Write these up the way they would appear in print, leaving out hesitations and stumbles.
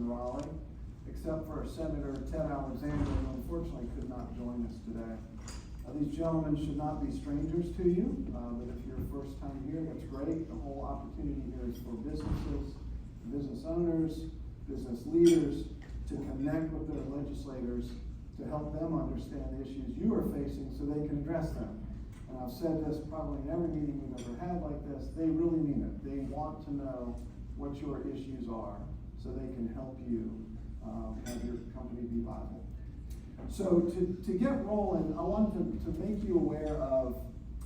in Raleigh, except for Senator Ted Alexander, who unfortunately could not join us today. These gentlemen should not be strangers to you, but if you're first time here, that's great. The whole opportunity here is for businesses, business owners, business leaders to connect with their legislators to help them understand the issues you are facing so they can address them. And I've said this probably in every meeting we've ever had like this, they really mean it. They want to know what your issues are so they can help you have your company be viable. So to get rolling, I wanted to make you aware of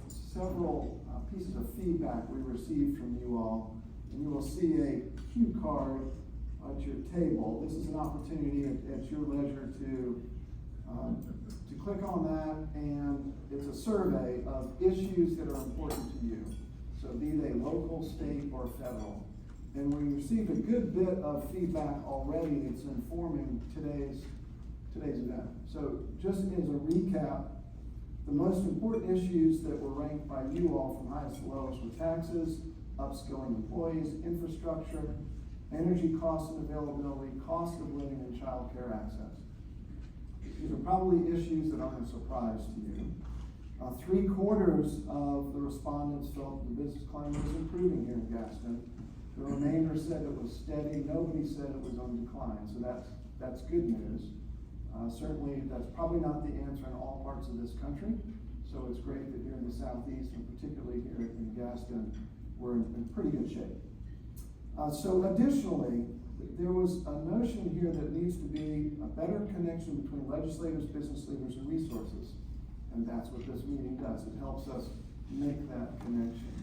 several pieces of feedback we received from you all. And you will see a cue card at your table. This is an opportunity at your leisure to click on that, and it's a survey of issues that are important to you. So be they local, state, or federal. And we received a good bit of feedback already that's informing today's event. So just as a recap, the most important issues that were ranked by you all from highest to lowest were taxes, upskilling employees, infrastructure, energy costs and availability, cost of living, and child care access. These are probably issues that aren't a surprise to you. 3/4 of the respondents felt the business climate was improving here in Gaston. The remainder said it was steady. Nobody said it was on decline, so that's good news. Certainly, that's probably not the answer in all parts of this country, so it's great that here in the Southeast, and particularly here in Gaston, we're in pretty good shape. So additionally, there was a notion here that needs to be a better connection between legislators, business leaders, and resources. And that's what this meeting does. It helps us make that connection.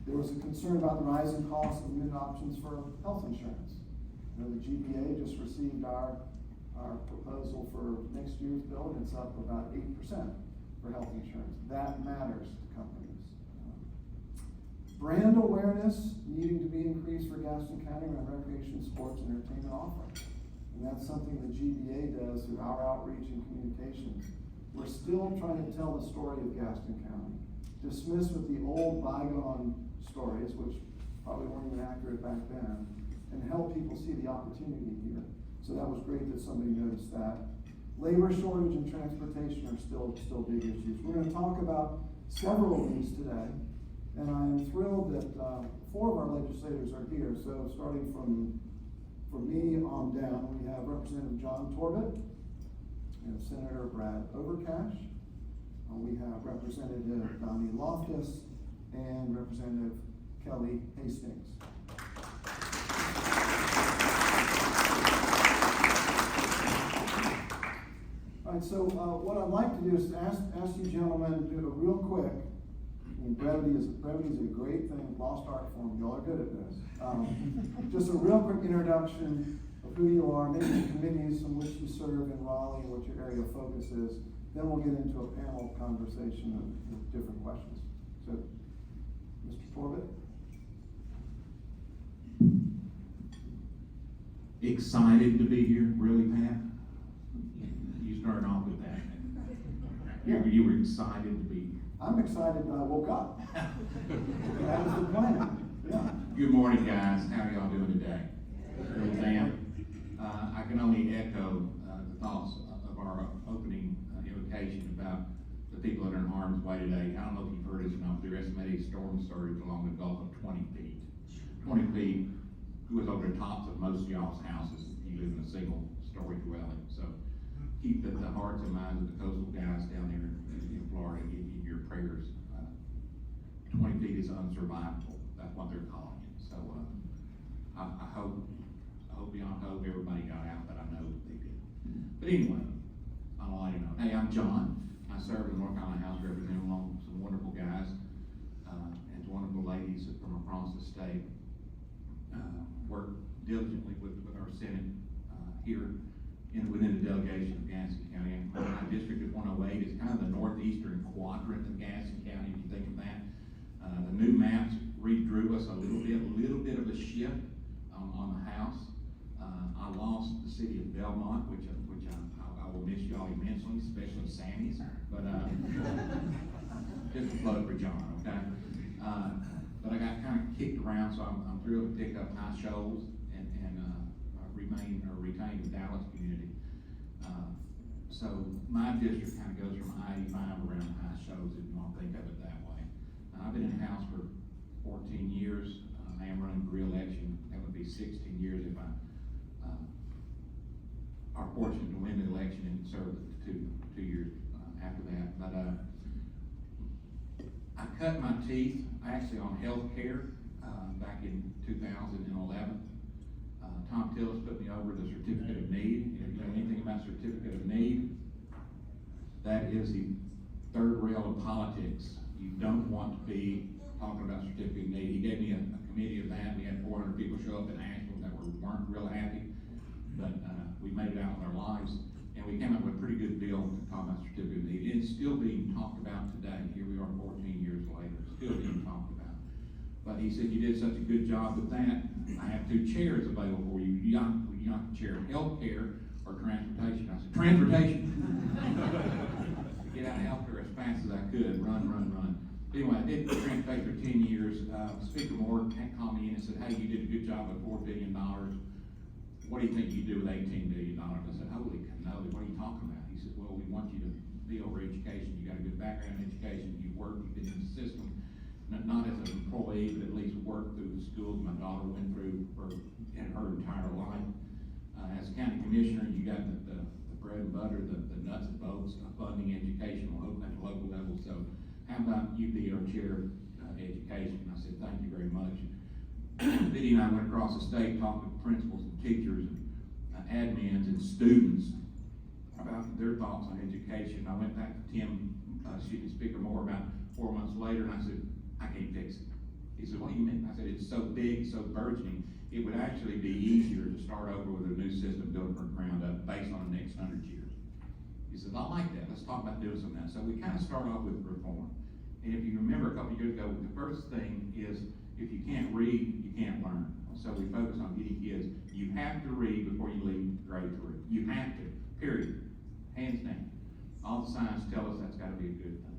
There was a concern about the rising costs of unit options for health insurance. You know, the GBA just received our proposal for next year's bill, and it's up about 8% for health insurance. That matters to companies. Brand awareness needing to be increased for Gaston County around recreation, sports, and entertainment offerings. And that's something the GBA does through our outreach and communications. We're still trying to tell the story of Gaston County. Dismiss with the old bygone stories, which probably weren't even accurate back then, and help people see the opportunity here. So that was great that somebody noticed that. Labor shortage and transportation are still big issues. We're going to talk about several of these today. And I am thrilled that 4 of our legislators are here. So starting from me on down, we have Representative John Torbett, we have Senator Brad Overcash, we have Representative Donnie Loftus, and Representative Kelly Hastings. All right, so what I'd like to do is ask you gentlemen to do it real quick. I mean, brevity is a great thing. Lost art form. Y'all are good at this. Just a real quick introduction of who you are, maybe the committees in which you serve in Raleigh, and what your area of focus is. Then we'll get into a panel conversation of different questions. So, Mr. Torbett. Excited to be here, really, Pat? You started off with that. You were excited to be here. I'm excited that I woke up. That was the plan. Yeah. Good morning, guys. How are y'all doing today? I can only echo the thoughts of our opening invocation about the people that are in harm's way today. I don't know if you've heard this or not, but they're estimating storm surge along the Gulf of 20 feet. 20 feet was over the tops of most of y'all's houses if you live in a single-story dwelling. So keep the hearts and minds of the coastal guys down there in Florida. Your prayers. 20 feet is unsurvivable. That's what they're calling it. So I hope beyond hope everybody got out, but I know they did. But anyway, I'll let you know. Hey, I'm John. I serve as North Carolina House Representative along with some wonderful guys and wonderful ladies from across the state. Work diligently with our Senate here within the delegation of Gaston County. And my district is 108. It's kind of the northeastern quadrant of Gaston County, if you think of that. The new maps redrew us a little bit of a shift on the House. I lost the city of Belmont, which I will miss y'all immensely, especially Sammy's. But just a plug for John, okay? But I got kind of kicked around, so I'm thrilled to pick up High Shoals and the Dallas community. So my district kind of goes from I-85 around High Shoals, if you want to think of it that way. I've been in the House for 14 years. I am running for re-election. That would be 16 years if I are fortunate to win the election and serve two years after that. But I cut my teeth actually on health care back in 2011. Tom Tillis put me over the certificate of need. If you know anything about certificate of need, that is the third rail of politics. You don't want to be talking about certificate of need. He gave me a committee of that. We had 400 people show up in Asheville that weren't real happy, but we made it out with our lives, and we came up with a pretty good bill to talk about certificate of need. It's still being talked about today. Here we are 14 years later, still being talked about. But he said, you did such a good job with that. I have 2 chairs available for you. You got the chair of health care or transportation. I said, transportation. Get out of health care as fast as I could. Run. Anyway, I did transportation for 10 years. Speaker Moore called me in and said, hey, you did a good job with $4 billion. What do you think you do with $18 billion? I said, holy cannoli, what are you talking about? He said, well, we want you to be over education. You got a good background in education. You work, you've been in the system. Not as an employee, but at least work through the schools my daughter went through in her entire life. As a county commissioner, you got the bread and butter, the nuts and bolts of funding education at the local level. So how about you be our chair of education? I said, thank you very much. Biddy and I went across the state, talked with principals and teachers and admins and students about their thoughts on education. I went back to Speaker Moore about 4 months later, and I said, I can't fix it. He said, what do you mean? I said, it's so big, so burgeoning, it would actually be easier to start over with a new system built from the ground up based on the next 100 years. He said, I like that. Let's talk about doing some of that. So we kind of start off with reform. And if you remember a couple of years ago, the first thing is if you can't read, you can't learn. So we focus on getting kids. You have to read before you leave grade 3. You have to, period. Hands down. All the signs tell us that's got to be a good thing.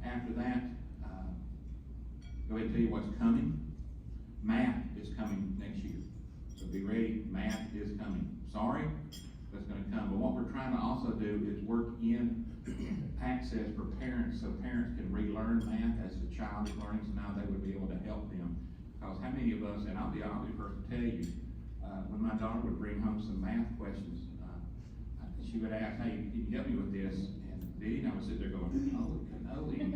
After that, go ahead and tell you what's coming. Math is coming next year. So be ready, math is coming. Sorry, but it's going to come. But what we're trying to also do is work in access for parents so parents can relearn math as the child is learning, so now they would be able to help them. Because how many of us, and I'll be the first to tell you, when my daughter would bring home some math questions, she would ask, hey, can you help me with this? And Diddy and I would sit there going, holy cannoli, and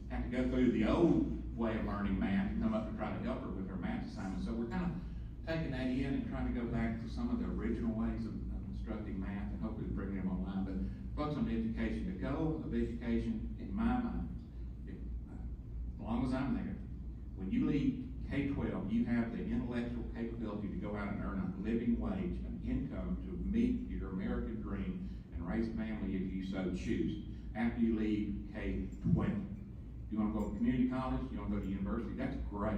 have to go through the old way of learning math and come up and try to help her with her math assignment. So we're kind of taking that in and trying to go back to some of the original ways of instructing math and hopefully bringing them online. But focus on education. The goal of education, in my mind, as long as I'm there, when you leave K-12, you have the intellectual capability to go out and earn a living wage, an income to meet your American dream and raise a family if you so choose. After you leave K-12. You want to go to community college, you want to go to university, that's great.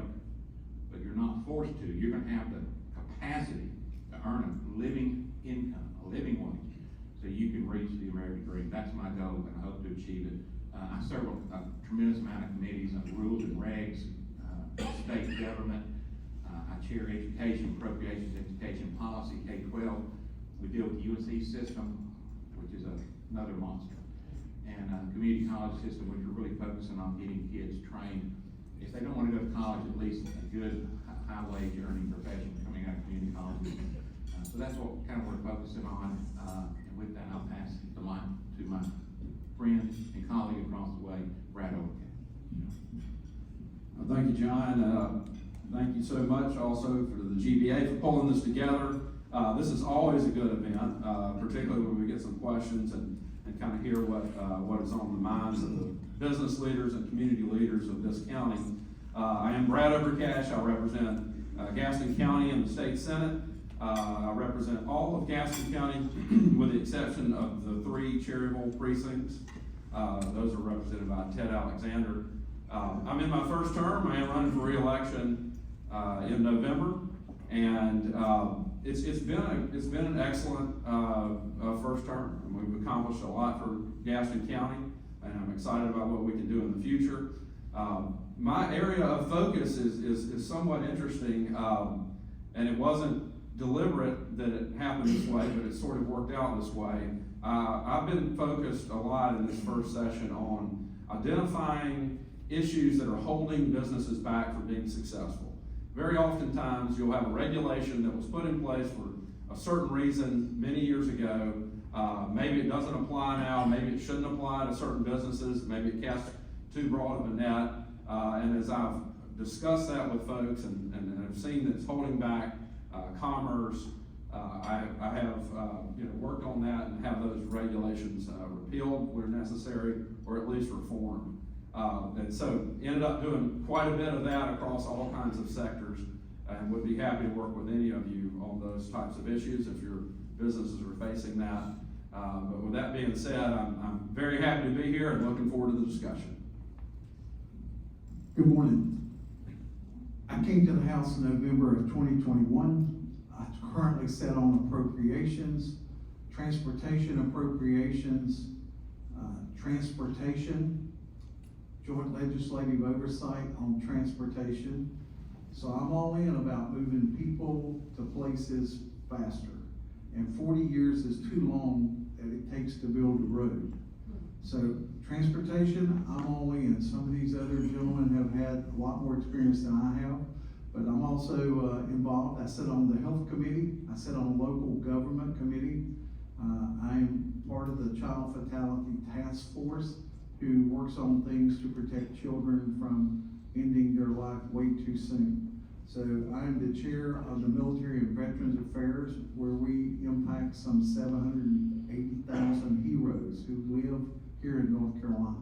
But you're not forced to. You're going to have the capacity to earn a living income, a living wage, so you can reach the American dream. That's my goal, and I hope to achieve it. I serve a tremendous amount of committees on rules and regs, state government. I chair education, appropriations, education policy, K-12. We deal with the UNC system, which is another monster. And community college system, which we're really focusing on getting kids trained. If they don't want to go to college, at least a good high wage earning profession coming out of community colleges. So that's what kind of we're focusing on. And with that, I'll pass the mic to my friend and colleague across the way, Brad Overton. Thank you, John. Thank you so much also for the GBA for pulling this together. This is always a good event, particularly when we get some questions and kind of hear what is on the minds of the business leaders and community leaders of this county. I am Brad Overcash. I represent Gaston County in the state senate. I represent all of Gaston County with the exception of the 3 Cherryville precincts. Those are represented by Ted Alexander. I'm in my first term. I am running for re-election in November, and it's been an excellent first term. And we've accomplished a lot for Gaston County, and I'm excited about what we can do in the future. My area of focus is somewhat interesting, and it wasn't deliberate that it happened this way, but it sort of worked out this way. I've been focused a lot in this first session on identifying issues that are holding businesses back from being successful. Very oftentimes, you'll have a regulation that was put in place for a certain reason many years ago. Maybe it doesn't apply now, maybe it shouldn't apply to certain businesses, maybe it casts too broad of a net. And as I've discussed that with folks and I've seen that it's holding back commerce, I have worked on that and have those regulations repealed where necessary, or at least reformed. And so ended up doing quite a bit of that across all kinds of sectors, and would be happy to work with any of you on those types of issues if your businesses are facing that. But with that being said, I'm very happy to be here and looking forward to the discussion. Good morning. I came to the House in November of 2021. I currently sit on appropriations, transportation appropriations, transportation, joint legislative oversight on transportation. So I'm all in about moving people to places faster. And 40 years is too long that it takes to build a road. So transportation, I'm all in. Some of these other gentlemen have had a lot more experience than I have, but I'm also involved. I sit on the health committee. I sit on the local government committee. I am part of the child fatality task force who works on things to protect children from ending their life way too soon. So I'm the chair of the Military and Veterans Affairs, where we impact some 780,000 heroes who live here in North Carolina.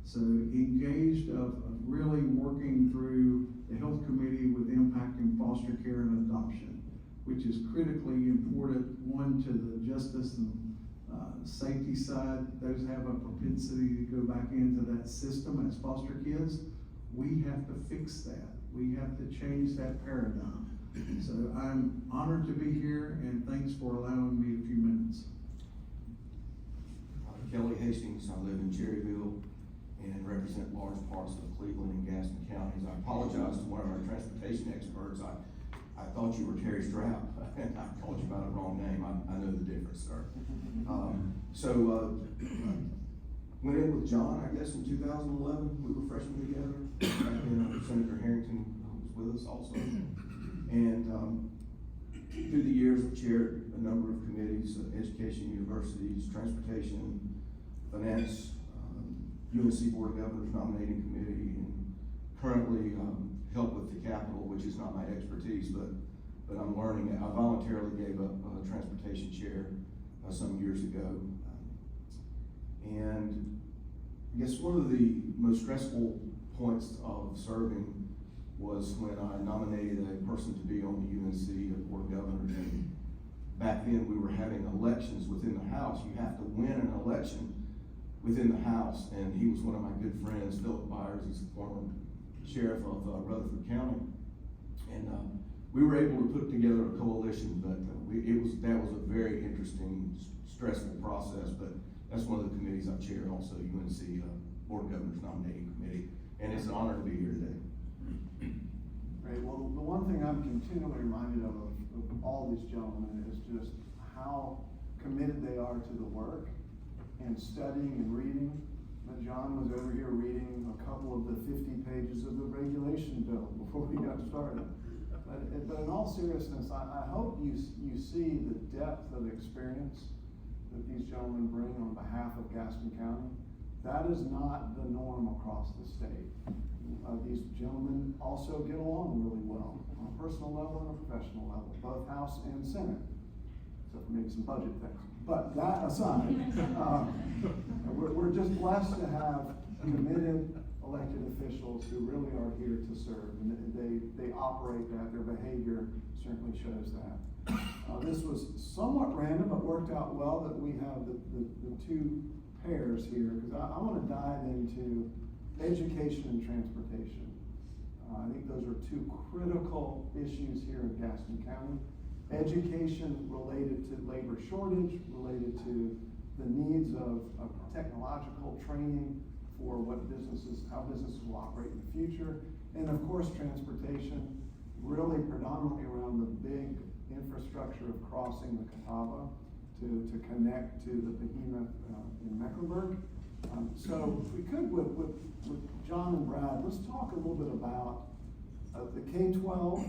So engaged of really working through the health committee with impacting foster care and adoption, which is critically important, one, to the justice and safety side. Those have a propensity to go back into that system as foster kids. We have to fix that. We have to change that paradigm. So I'm honored to be here, and thanks for allowing me a few minutes. I'm Kelly Hastings. I live in Cherryville and represent large parts of Cleveland and Gaston counties. I apologize to one of our transportation experts. I thought you were Terry Stroud, and I called you by the wrong name. I know the difference, sir. Went in with John, I guess, in 2011. We were freshmen together. Back then, Senator Harrington was with us also. And through the years, I've chaired a number of committees: education, universities, transportation, finance, UNC Board of Governors nominating committee, and currently help with the Capitol, which is not my expertise, but I'm learning. I voluntarily gave up transportation chair some years ago. And I guess one of the most stressful points of serving was when I nominated a person to be on the UNC Board of Governors. And back then we were having elections within the House. You have to win an election within the House. And he was one of my good friends, Philip Byers. He's the former sheriff of Rutherford County. And we were able to put together a coalition, but that was a very interesting, stressful process. But that's one of the committees I've chaired, also UNC Board of Governors nominating committee, and it's an honor to be here today. Great. Well, the one thing I'm continually reminded of all these gentlemen is just how committed they are to the work and studying and reading. John was over here reading a couple of the 50 pages of the regulation bill before we got started. But in all seriousness, I hope you see the depth of experience that these gentlemen bring on behalf of Gaston County. That is not the norm across the state. These gentlemen also get along really well on a personal level and a professional level, both House and Senate, except for maybe some budget things. But that aside, we're just blessed to have committed elected officials who really are here to serve, and they operate that. Their behavior certainly shows that. This was somewhat random, but worked out well that we have the two pairs here, because I want to dive into education and transportation. I think those are two critical issues here in Gaston County. Education related to labor shortage, related to the needs of technological training for how businesses will operate in the future. And of course, transportation, really predominantly around the big infrastructure of crossing the Catawba to connect to the behemoth in Mecklenburg. So if we could, with John and Brad, let's talk a little bit about the K-12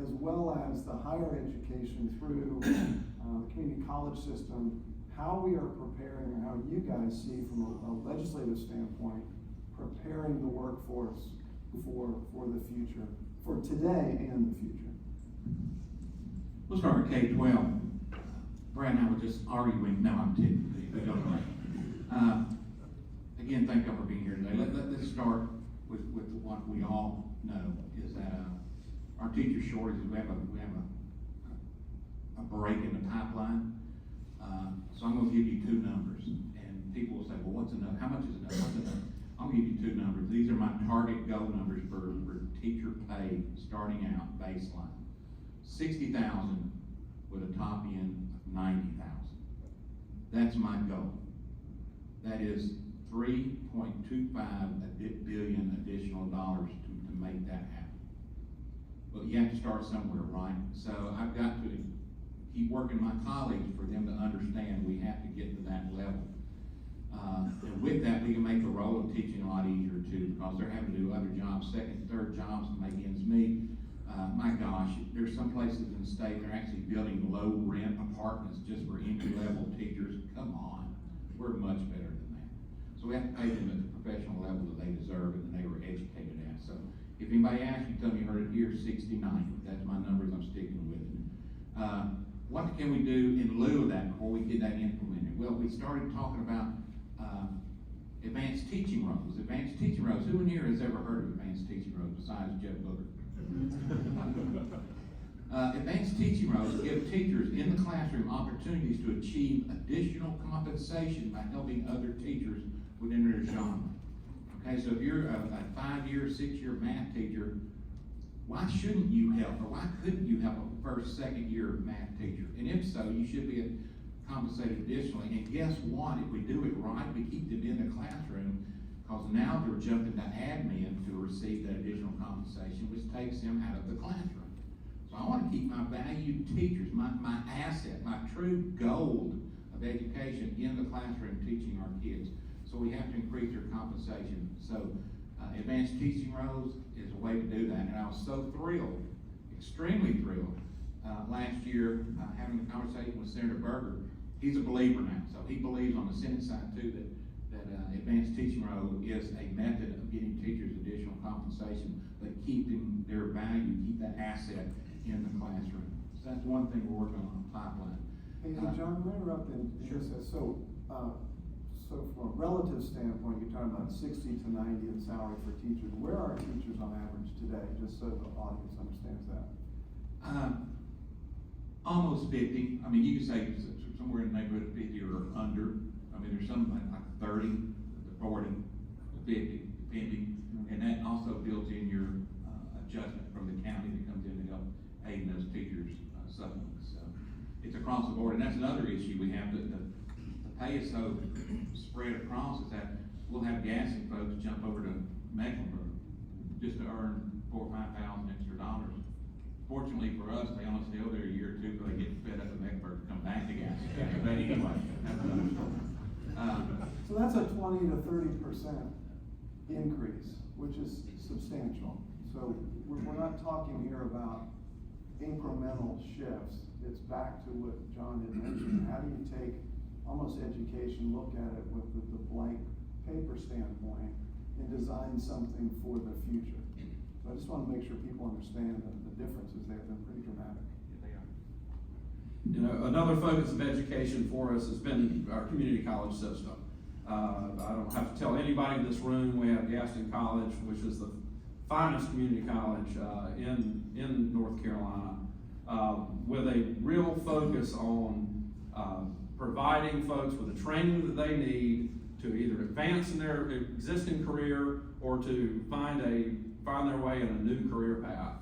as well as the higher education through the community college system, how we are preparing, or how you guys see from a legislative standpoint, preparing the workforce for the future, for today and the future. We'll start with K-12. Brad and I were just arguing, no, I'm kidding. We don't know. Again, thank you for being here today. Let's start with what we all know is that our teacher shortages, we have a break in the pipeline. So I'm going to give you two numbers, and people will say, well, what's enough? How much is enough? What's enough? I'm going to give you two numbers. These are my target goal numbers for teacher pay starting out baseline. 60,000 with a top end of 90,000. That's my goal. That is $3.25 billion additional dollars to make that happen. But you have to start somewhere, right? So I've got to keep working my colleagues for them to understand we have to get to that level. And with that, we can make the role of teaching a lot easier too, because they're having to do other jobs, second, third jobs to make ends meet. My gosh, there's some places in the state they're actually building low rent apartments just for entry level teachers. Come on, we're much better than that. So we have to pay them at the professional level that they deserve and that they were educated at. So if anybody asks you, tell me you heard it here, 69. That's my numbers, I'm sticking with it. What can we do in lieu of that before we get that implemented? Well, we started talking about advanced teaching roles. Advanced teaching roles. Who in here has ever heard of advanced teaching roles besides Jeff Booker? Advanced teaching roles give teachers in the classroom opportunities to achieve additional compensation by helping other teachers within their genre. Okay, so if you're a 5-year, 6-year math teacher, why shouldn't you help, or why couldn't you help a first, second year math teacher? And if so, you should be compensated additionally. And guess what? If we do it right, we keep them in the classroom, because now they're jumping to admin to receive that additional compensation, which takes them out of the classroom. So I want to keep my valued teachers, my asset, my true gold of education in the classroom teaching our kids. So we have to increase their compensation. So advanced teaching roles is a way to do that. And I was so thrilled, extremely thrilled, last year having a conversation with Senator Berger. He's a believer now, so he believes on the Senate side too that advanced teaching role is a method of getting teachers additional compensation, but keeping their value, keep that asset in the classroom. So that's one thing we're working on the pipeline. Hey, John, let me interrupt and Sure. so from a relative standpoint, you're talking about 60 to 90 in salary for teachers. Where are teachers on average today, just so the audience understands that? Almost 50. I mean, you can say somewhere in the neighborhood of 50 or under. I mean, there's some like 30 to 40 to 50, depending. And that also builds in your adjustment from the county that comes in to help aid those teachers' supplements. So it's across the board. And that's another issue we have. The pay is so spread across is that we'll have Gaston folks jump over to Mecklenburg just to earn $4,000 or $5,000 extra dollars. Fortunately for us, they only stay over there a year or two before they get fed up with Mecklenburg to come back to Gaston County. But anyway, that's another story. So that's a 20 to 30% increase, which is substantial. So we're not talking here about incremental shifts. It's back to what John had mentioned. How do you take almost education, look at it with the blank paper standpoint, and design something for the future? So I just want to make sure people understand the differences there. They're pretty dramatic. Yeah, they are. You know, another focus of education for us has been our community college system. I don't have to tell anybody in this room, we have Gaston College, which is the finest community college in North Carolina, with a real focus on providing folks with the training that they need to either advance in their existing career or to find their way in a new career path.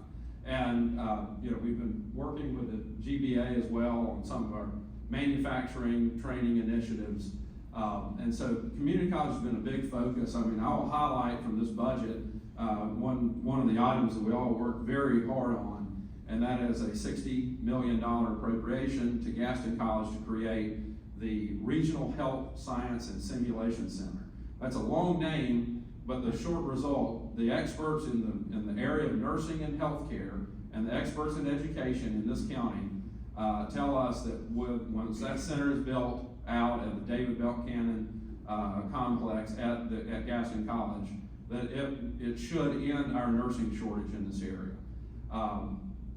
And you know, we've been working with the GBA as well on some of our manufacturing training initiatives. And so community college has been a big focus. I mean, I'll highlight from this budget, one of the items that we all work very hard on and that is a $60 million appropriation to Gaston College to create the Regional Health Science and Simulation Center. That's a long name, but the short result, the experts in the area of nursing and healthcare and the experts in education in this county tell us that once that center is built out at the David Belt Cannon complex at Gaston College, that it should end our nursing shortage in this area.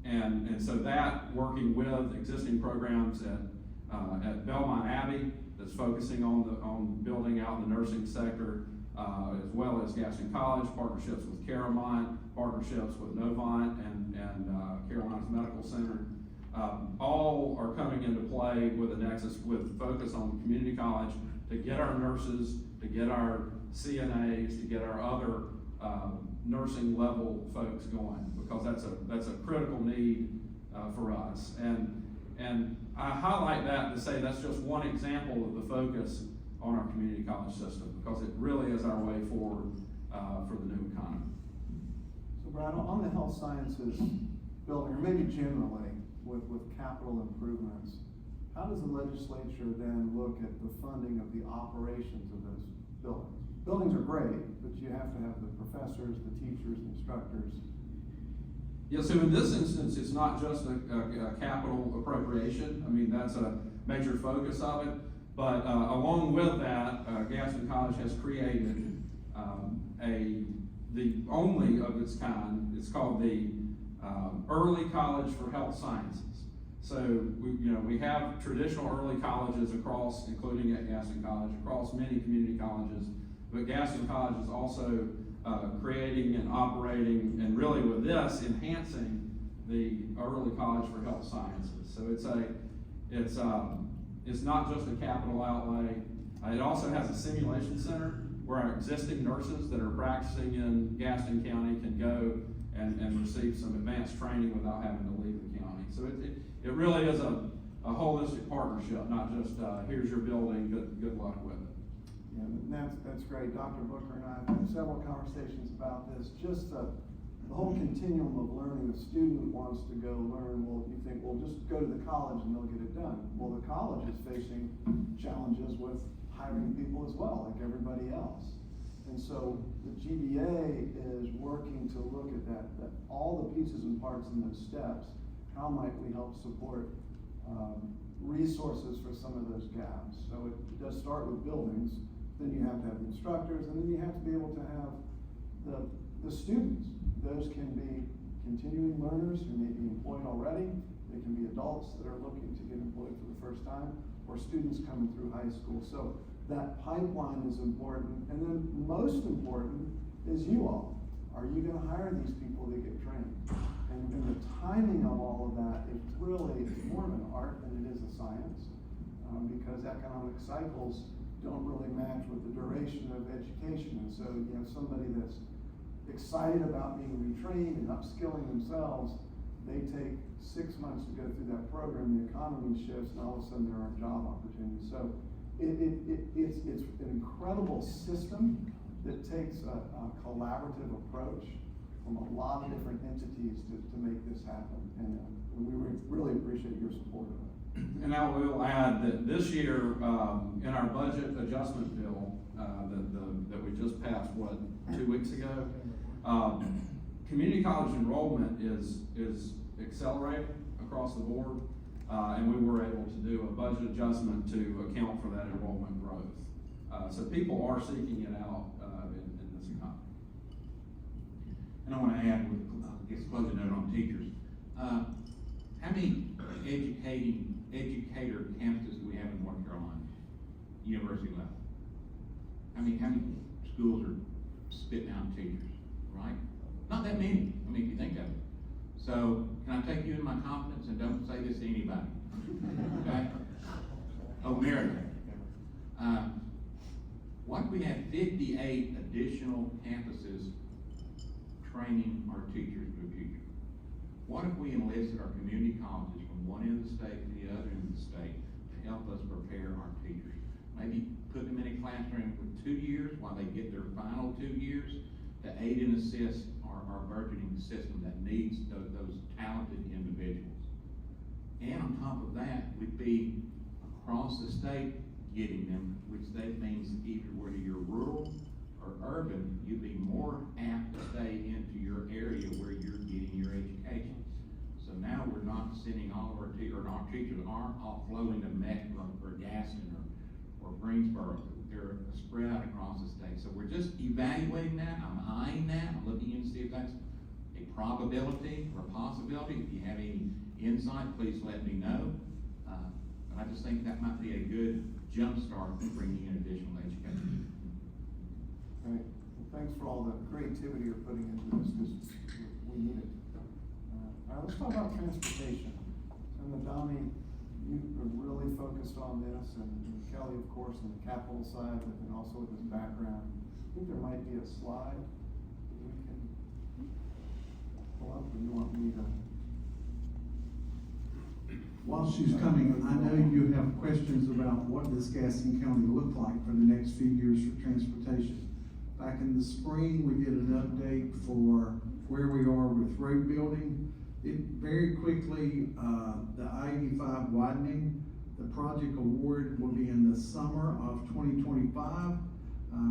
And so that, working with existing programs at Belmont Abbey, that's focusing on building out the nursing sector, as well as Gaston College, partnerships with Caramont, partnerships with Novant and Carolinas Medical Center, all are coming into play with a nexus, with focus on community college to get our nurses, to get our CNAs, to get our other nursing level folks going, because that's a critical need for us. And I highlight that to say that's just one example of the focus on our community college system, because it really is our way forward for the new economy. So Brad, on the health sciences building, or maybe generally with capital improvements, how does the legislature then look at the funding of the operations of those buildings? Buildings are great, but you have to have the professors, the teachers, the instructors. Yeah, so in this instance, it's not just a capital appropriation. I mean, that's a major focus of it. But along with that, Gaston College has created the only of its kind. It's called the Early College for Health Sciences. So we have traditional early colleges across, including at Gaston College, across many community colleges. But Gaston College is also creating and operating, and really with this, enhancing the Early College for Health Sciences. So it's not just a capital outlay. It also has a simulation center where our existing nurses that are practicing in Gaston County can go and receive some advanced training without having to leave the county. So it really is a holistic partnership, not just here's your building, good luck with it. Yeah, and that's great. Dr. Booker and I have had several conversations about this. Just the whole continuum of learning. The student wants to go learn. Well, you think, well, just go to the college and they'll get it done. Well, the college is facing challenges with hiring people as well, like everybody else. And so the GBA is working to look at that all the pieces and parts in those steps. How might we help support resources for some of those gaps? So it does start with buildings. Then you have to have the instructors, and then you have to be able to have the students. Those can be continuing learners who may be employed already. They can be adults that are looking to get employed for the first time, or students coming through high school. So that pipeline is important. And then most important is you all. Are you going to hire these people to get trained? And the timing of all of that is really, it's more of an art than it is a science, because economic cycles don't really match with the duration of education. And so you have somebody that's excited about being retrained and upskilling themselves. They take 6 months to go through that program, the economy shifts, and all of a sudden there are job opportunities. So it's an incredible system that takes a collaborative approach from a lot of different entities to make this happen. And we really appreciate your support of it. And I will add that this year, in our budget adjustment bill that we just passed, 2 weeks ago, community college enrollment is accelerating across the board, and we were able to do a budget adjustment to account for that enrollment growth. So people are seeking it out in this economy. And I want to add, with a closing note on teachers. How many educator campuses do we have in North Carolina, university level? How many schools are spitting out teachers, right? Not that many, I mean, if you think of it. So, can I take you in my confidence and don't say this to anybody? Okay? Oh, America. What if we had 58 additional campuses training our teachers for the future? What if we enlisted our community colleges from one end of the state to the other end of the state to help us prepare our teachers? Maybe put them in a classroom for 2 years while they get their final 2 years to aid and assist our our budgeting system that needs those talented individuals. And on top of that, we'd be across the state getting them, which that means either whether you're rural or urban, you'd be more apt to stay into your area where you're getting your education. So now we're not sending all of our teachers aren't offloading to Mecklenburg or Gaston or Greensboro. They're spread out across the state. So we're just evaluating that. I'm eyeing that. I'm looking in to see if that's a probability or a possibility. If you have any insight, please let me know. But I just think that might be a good jump start to bringing in additional education. Great. Well, thanks for all the creativity you're putting into this, because we need it. All right, let's talk about transportation. And Madami, you are really focused on this, and Kelly, of course, on the capital side, but then also with his background. I think there might be a slide that we can pull up, or you want me to? While she's coming, I know you have questions about what does Gaston County look like for the next few years for transportation. Back in the spring, we did an update for where we are with road building. It very quickly, the I-85 widening, the project award will be in the summer of 2025.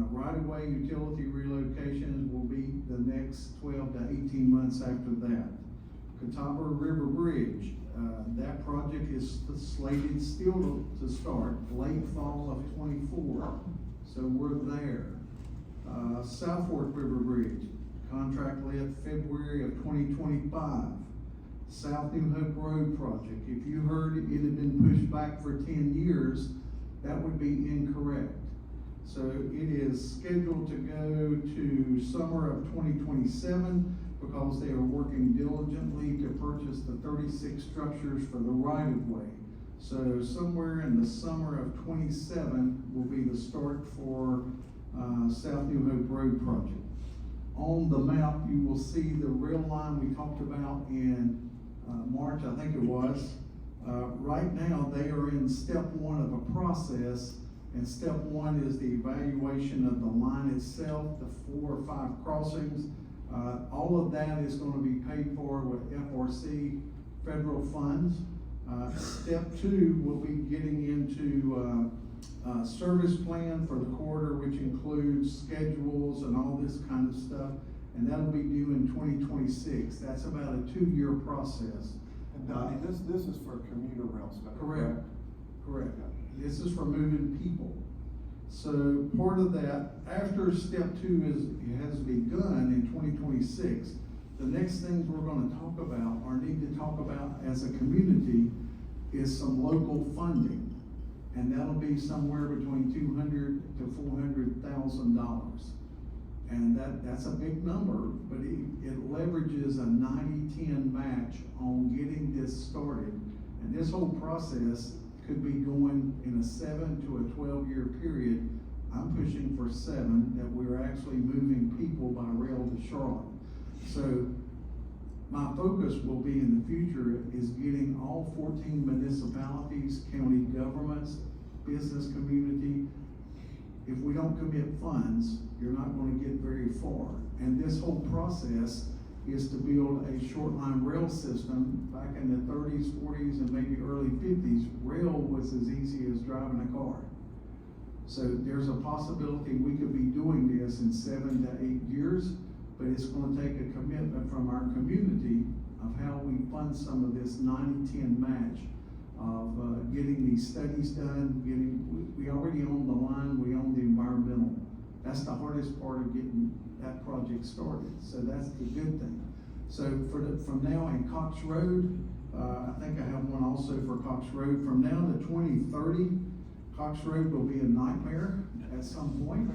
Right-of-way utility relocations will be the next 12 to 18 months after that. Catawba River Bridge, that project is slated still to start late fall of 24, so we're there. South Fork River Bridge, contract led February of 2025. South New Hope Road project, if you heard it had been pushed back for 10 years, that would be incorrect. So it is scheduled to go to summer of 2027 because they are working diligently to purchase the 36 structures for the right-of-way. So somewhere in the summer of 27 will be the start for South New Hope Road project. On the map, you will see the rail line we talked about in March, I think it was. Right now, they are in step one of a process, and step one is the evaluation of the line itself, the 4 or 5 crossings. All of that is going to be paid for with FRC federal funds. Step 2 will be getting into service plan for the corridor, which includes schedules and all this kind of stuff, and that'll be due in 2026. That's about a 2-year process. And Donnie, this is for commuter rail stuff. Correct. This is for moving people. So part of that, after step 2 has begun in 2026, the next things we're going to talk about or need to talk about as a community is some local funding. And that'll be somewhere between $200,000 to $400,000. And that's a big number, but it leverages a 90-10 match on getting this started. And this whole process could be going in a 7 to a 12-year period. I'm pushing for 7, that we're actually moving people by rail to Charlotte. So my focus will be in the future is getting all 14 municipalities, county governments, business community. If we don't commit funds, you're not going to get very far. And this whole process is to build a short line rail system. Back in the 30s, 40s, and maybe early 50s, rail was as easy as driving a car. So there's a possibility we could be doing this in 7 to 8 years, but it's going to take a commitment from our community of how we fund some of this 90-10 match of getting these studies done, we already own the line, we own the environmental. That's the hardest part of getting that project started. So that's the good thing. So from now in Cox Road, I think I have one also for Cox Road. From now to 2030, Cox Road will be a nightmare at some point.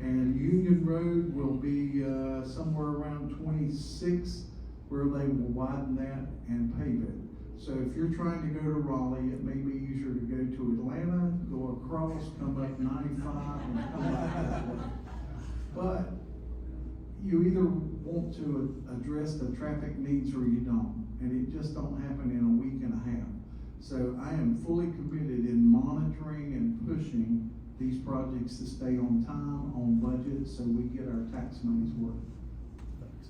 And Union Road will be somewhere around 26, where they will widen that and pave it. So if you're trying to go to Raleigh, it may be easier to go to Atlanta, go across, come up 95, and come back that way. But you either want to address the traffic needs or you don't, and it just don't happen in a week and a half. So I am fully committed in monitoring and pushing these projects to stay on time, on budget, so we get our tax money's worth.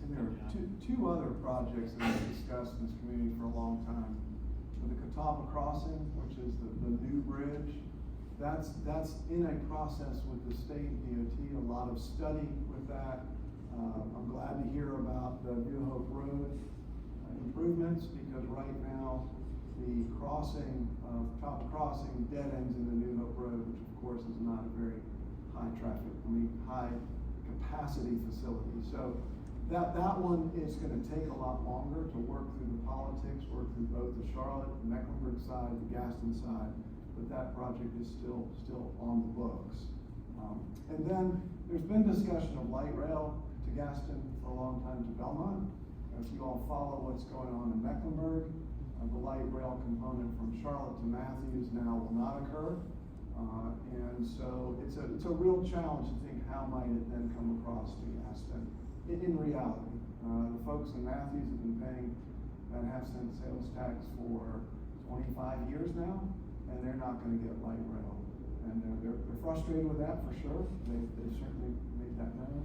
And there are two other projects that we've discussed in this community for a long time. The Catawba Crossing, which is the new bridge, that's in a process with the state DOT, a lot of study with that. I'm glad to hear about the New Hope Road improvements, because right now the crossing, Catawba Crossing dead ends in the New Hope Road, which of course is not a very high capacity facility. So that one is gonna take a lot longer to work through the politics, work through both the Charlotte, the Mecklenburg side, the Gaston side, but that project is still on the books. And then there's been discussion of light rail to Gaston for a long time to Belmont. If you all follow what's going on in Mecklenburg, the light rail component from Charlotte to Matthews now will not occur. And so it's a real challenge to think how might it then come across to Gaston. In reality, the folks in Matthews have been paying that half-cent sales tax for 25 years now, and they're not gonna get light rail. And they're frustrated with that for sure. They certainly made that known.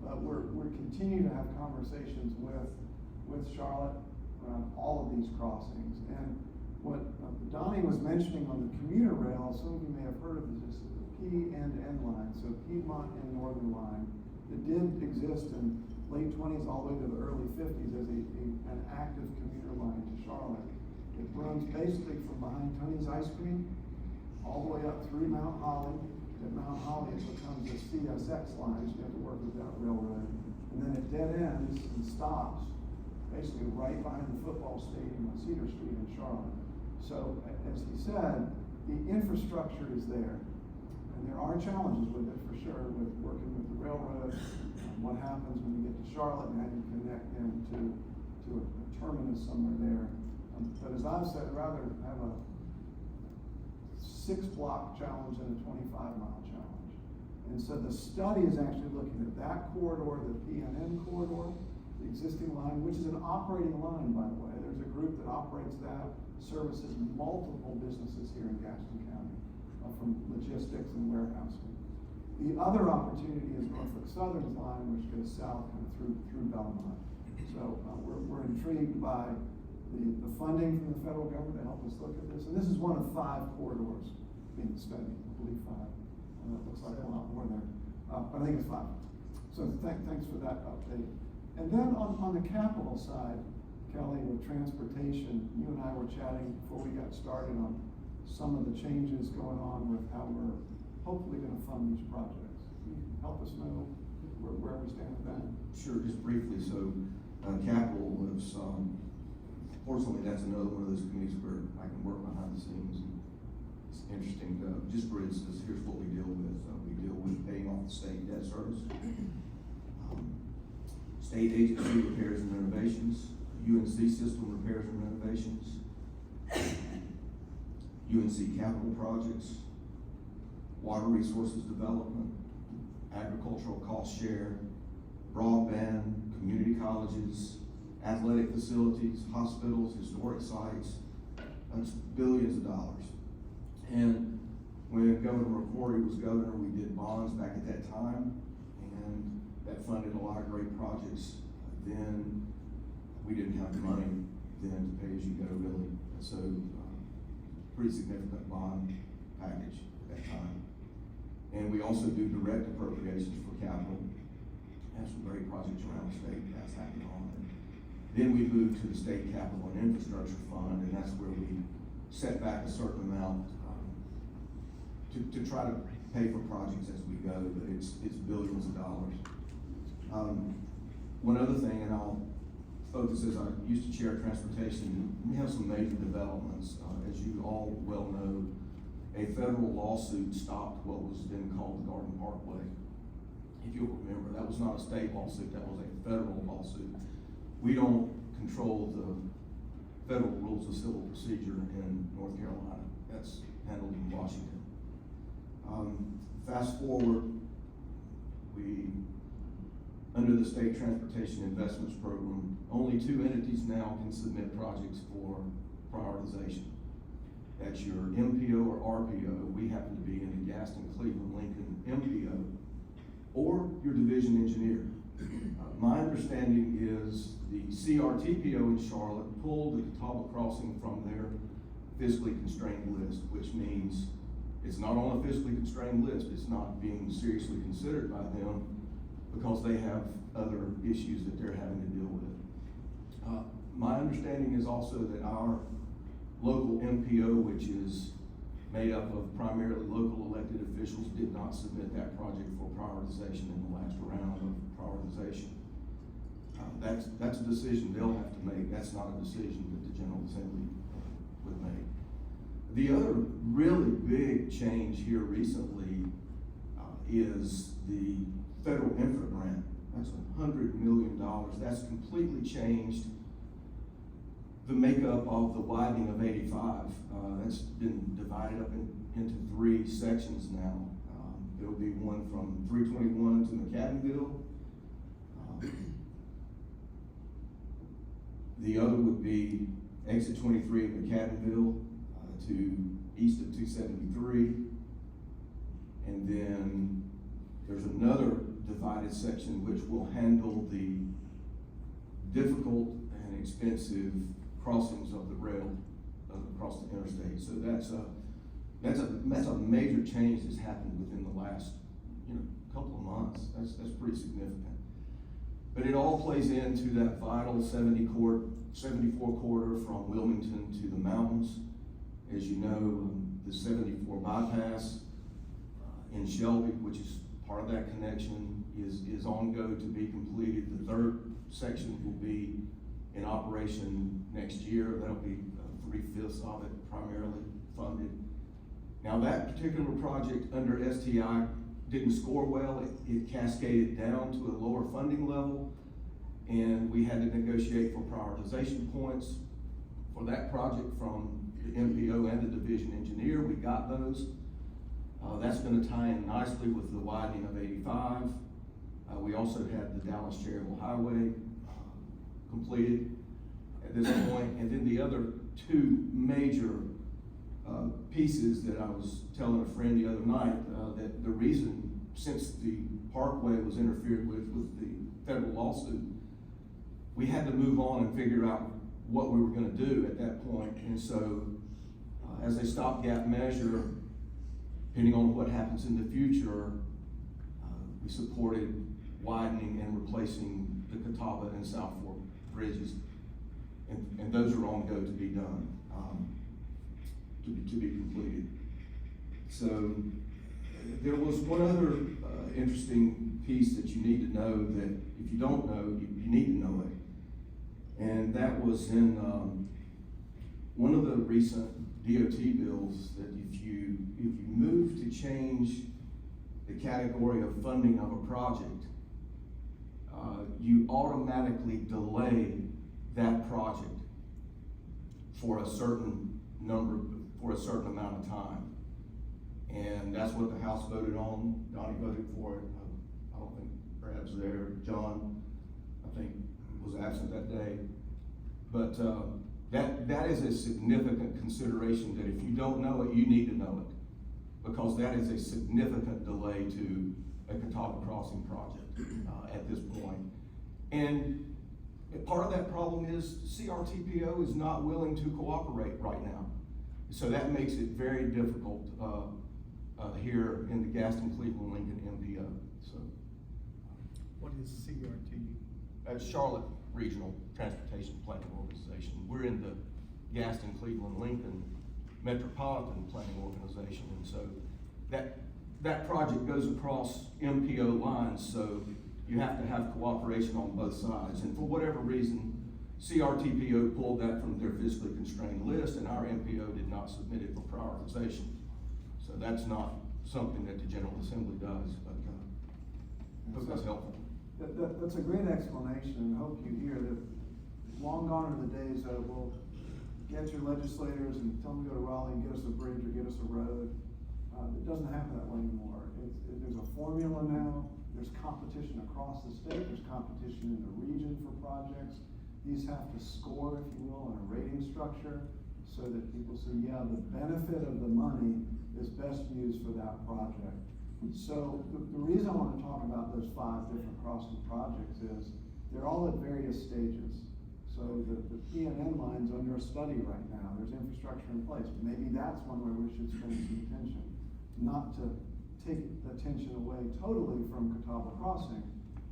But we're continuing to have conversations with Charlotte around all of these crossings. And what Donnie was mentioning on the commuter rail, some of you may have heard of this, is the P and N line, so Piedmont and Northern Line. It did exist in late 20s all the way to the early 50s as an active commuter line to Charlotte. It runs basically from behind Tony's Ice Cream all the way up through Mount Holly. At Mount Holly, it becomes a CSX line, so you have to work with that railroad. And then it dead ends and stops basically right behind the football stadium on Cedar Street in Charlotte. So, as he said, the infrastructure is there. And there are challenges with it for sure, with working with the railroad, what happens when you get to Charlotte and how you connect them to a terminus somewhere there. But as I've said, I'd rather have a 6-block challenge than a 25-mile challenge. And so the study is actually looking at that corridor, the PNN corridor, the existing line, which is an operating line, by the way. There's a group that operates that, services multiple businesses here in Gaston County, from logistics and warehousing. The other opportunity is Norfolk Southern's line, which goes south kind of through Belmont. So we're intrigued by the funding from the federal government to help us look at this. And this is one of 5 corridors being studied, I believe 5. It looks like a lot more there, but I think it's 5. So thanks for that update. And then on the capital side, Kelly, with transportation, you and I were chatting before we got started on some of the changes going on with how we're hopefully gonna fund these projects. Can you help us know where we stand with that? Sure, just briefly. So, capital was, fortunately, that's another one of those committees where I can work behind the scenes. And it's interesting. Just for instance, here's what we deal with. We deal with paying off the state debt service, state agency repairs and renovations, UNC system repairs and renovations, UNC capital projects, water resources development, agricultural cost share, broadband, community colleges, athletic facilities, hospitals, historic sites. That's billions of dollars. And when Governor McCrory was governor, we did bonds back at that time, and that funded a lot of great projects. Then we didn't have the money then to pay as you go, really. So pretty significant bond package at that time. And we also do direct appropriations for capital. Have some great projects around the state that's happening on it. Then we moved to the state capital and infrastructure fund, and that's where we set back a certain amount to try to pay for projects as we go, but it's billions of dollars. One other thing, and I'll focus as I used to chair transportation, we have some major developments. As you all well know, a federal lawsuit stopped what was then called the Garden Parkway. If you'll remember, that was not a state lawsuit, that was a federal lawsuit. We don't control the federal rules of civil procedure in North Carolina. That's handled in Washington. Fast forward, under the State Transportation Investments Program, only 2 entities now can submit projects for prioritization. That's your MPO or RPO. We happen to be in the Gaston, Cleveland, Lincoln MPO, or your division engineer. My understanding is the CRTPO in Charlotte pulled the Catawba Crossing from their physically constrained list, which means it's not on a physically constrained list. It's not being seriously considered by them because they have other issues that they're having to deal with. My understanding is also that our local MPO, which is made up of primarily local elected officials, did not submit that project for prioritization in the last round of prioritization. That's a decision they'll have to make. That's not a decision that the General Assembly would make. The other really big change here recently is the federal infra grant. That's $100 million. That's completely changed the makeup of the widening of 85. That's been divided up into 3 sections now. There'll be one from 321 to McAdenville. The other would be exit 23 at McAdenville to east of 273. And then there's another divided section which will handle the difficult and expensive crossings of the rail across the interstate. So that's a major change that's happened within the last couple of months. That's pretty significant. But it all plays into that vital 74 corridor from Wilmington to the mountains. As you know, the 74 bypass in Shelby, which is part of that connection, is on go to be completed. The 3rd section will be in operation next year. That'll be 3/5 of it primarily funded. Now that particular project under STI didn't score well. It cascaded down to a lower funding level, and we had to negotiate for prioritization points for that project from the MPO and the division engineer. We got those. That's going to tie in nicely with the widening of 85. We also had the Dallas Cherryville Highway completed at this point. And then the other 2 major pieces that I was telling a friend the other night, that the reason, since the Parkway was interfered with the federal lawsuit, we had to move on and figure out what we were going to do at that point. And so as a stopgap measure, depending on what happens in the future, we supported widening and replacing the Catawba and South Fork bridges. And those are on go to be done, to be completed. So there was one other interesting piece that you need to know that if you don't know, you need to know it. And that was in one of the recent DOT bills, that if you move to change the category of funding of a project, you automatically delay that project for a certain amount of time. And that's what the House voted on. Donnie voted for it. I don't think Brad's there. John, I think, was absent that day. But that is a significant consideration, that if you don't know it, you need to know it, because that is a significant delay to a Catawba Crossing project at this point. And part of that problem is CRTPO is not willing to cooperate right now. So that makes it very difficult here in the Gaston, Cleveland, Lincoln MPO. So, What is CRT? Charlotte Regional Transportation Planning Organization. We're in the Gaston, Cleveland, Lincoln Metropolitan Planning Organization, and so that project goes across MPO lines, so you have to have cooperation on both sides. And for whatever reason, CRTPO pulled that from their fiscally constrained list, and our MPO did not submit it for prioritization. So that's not something that the General Assembly does, but hope that's helpful. That's a great explanation, and I hope you hear that. Long gone are the days of, well, get your legislators and tell them to go to Raleigh and get us a bridge or get us a road. It doesn't happen that way anymore. There's a formula now. There's competition across the state. There's competition in the region for projects. These have to score, if you will, on a rating structure, so that people say, yeah, the benefit of the money is best used for that project. So the reason I want to talk about those 5 different crossing projects is They're all at various stages. So the PNN line's under a study right now. There's infrastructure in place. Maybe that's one where we should spend some attention. Not to take attention away totally from Catawba Crossing,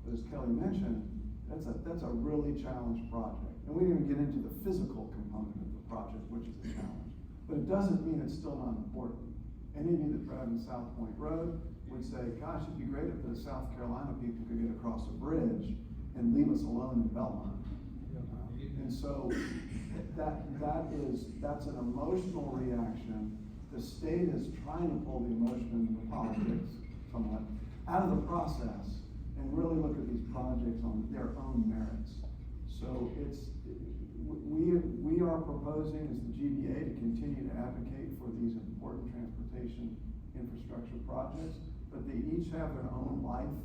but as Kelly mentioned, that's a really challenged project. And we didn't even get into the physical component of the project, which is a challenge. But it doesn't mean it's still not important. Any of you that drive in South Point Road would say, gosh, it'd be great if the South Carolina people could get across a bridge and leave us alone in Belmont. And so that's an emotional reaction. The state is trying to pull the emotion and the politics somewhat out of the process and really look at these projects on their own merits. So we are proposing as the GBA to continue to advocate for these important transportation infrastructure projects, but they each have their own life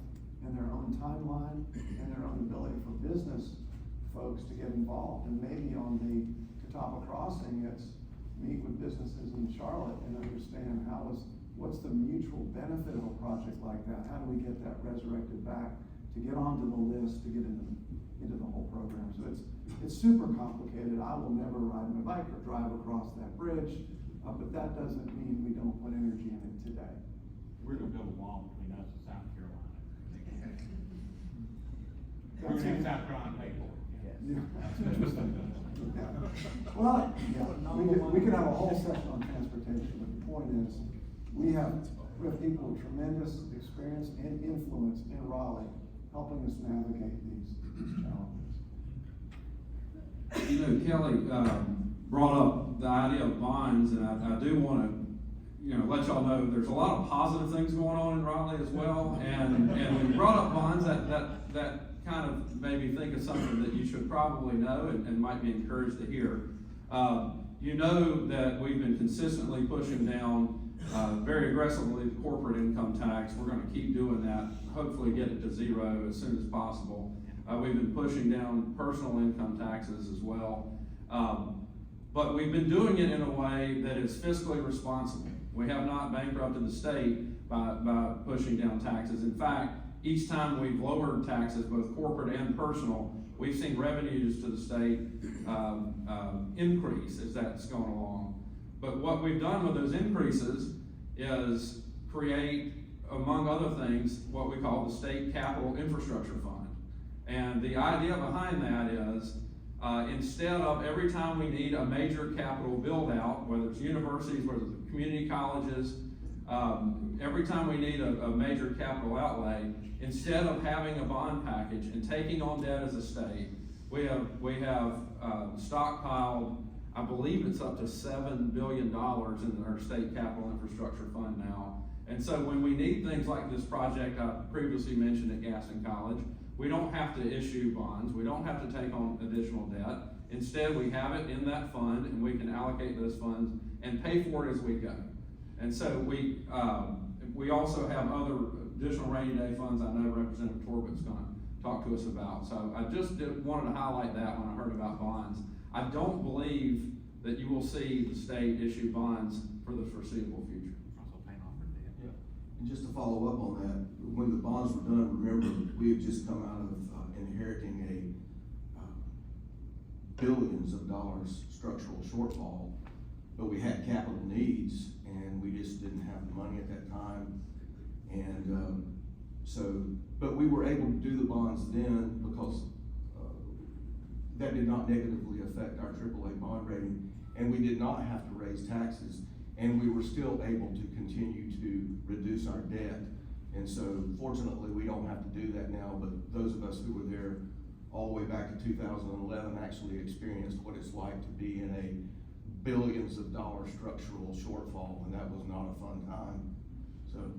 and their own timeline and their own ability for business folks to get involved. And maybe on the Catawba Crossing, it's meet with businesses in Charlotte and understand what's the mutual benefit of a project like that? How do we get that resurrected back to get onto the list, to get into the whole program? So it's super complicated. I will never ride my bike or drive across that bridge, but that doesn't mean we don't put energy in it today. We're gonna build a wall between us and South Carolina. We're That's gonna it. have South Carolina pay for it. Yeah. Well, we could have a whole session on transportation, but the point is, we have people with tremendous experience and influence in Raleigh, helping us navigate these challenges. You know, Kelly, brought up the idea of bonds, and I do wanna, let y'all know, there's a lot of positive things going on in Raleigh as well, and when you brought up bonds, that kind of made me think of something that you should probably know and might be encouraged to hear. You know that we've been consistently pushing down very aggressively the corporate income tax. We're gonna keep doing that, hopefully get it to zero as soon as possible. We've been pushing down personal income taxes as well. But we've been doing it in a way that is fiscally responsible. We have not bankrupted the state by pushing down taxes. In fact, each time we've lowered taxes, both corporate and personal, we've seen revenues to the state increase as that's gone along. But what we've done with those increases is create, among other things, what we call the State Capital Infrastructure Fund. And the idea behind that is, instead of every time we need a major capital build out, whether it's universities, whether it's community colleges, every time we need a major capital outlay, instead of having a bond package and taking on debt as a state, we have stockpiled, I believe it's up to $7 billion in our state capital infrastructure fund now. And so when we need things like this project I previously mentioned at Gaston College, we don't have to issue bonds, we don't have to take on additional debt. Instead, we have it in that fund and we can allocate those funds and pay for it as we go. And so we also have other additional rainy day funds I know Representative Torbett's gonna talk to us about. So I just wanted to highlight that when I heard about bonds. I don't believe that you will see the state issue bonds for the foreseeable future. Also paying off our debt. Yeah. And just to follow up on that, when the bonds were done, remember, we had just come out of inheriting a billions of dollars structural shortfall, but we had capital needs and we just didn't have the money at that time. And but we were able to do the bonds then because that did not negatively affect our AAA bond rating, and we did not have to raise taxes, and we were still able to continue to reduce our debt. And so fortunately, we don't have to do that now, but those of us who were there all the way back to 2011 actually experienced what it's like to be in a billions of dollars structural shortfall, and that was not a fun time. So.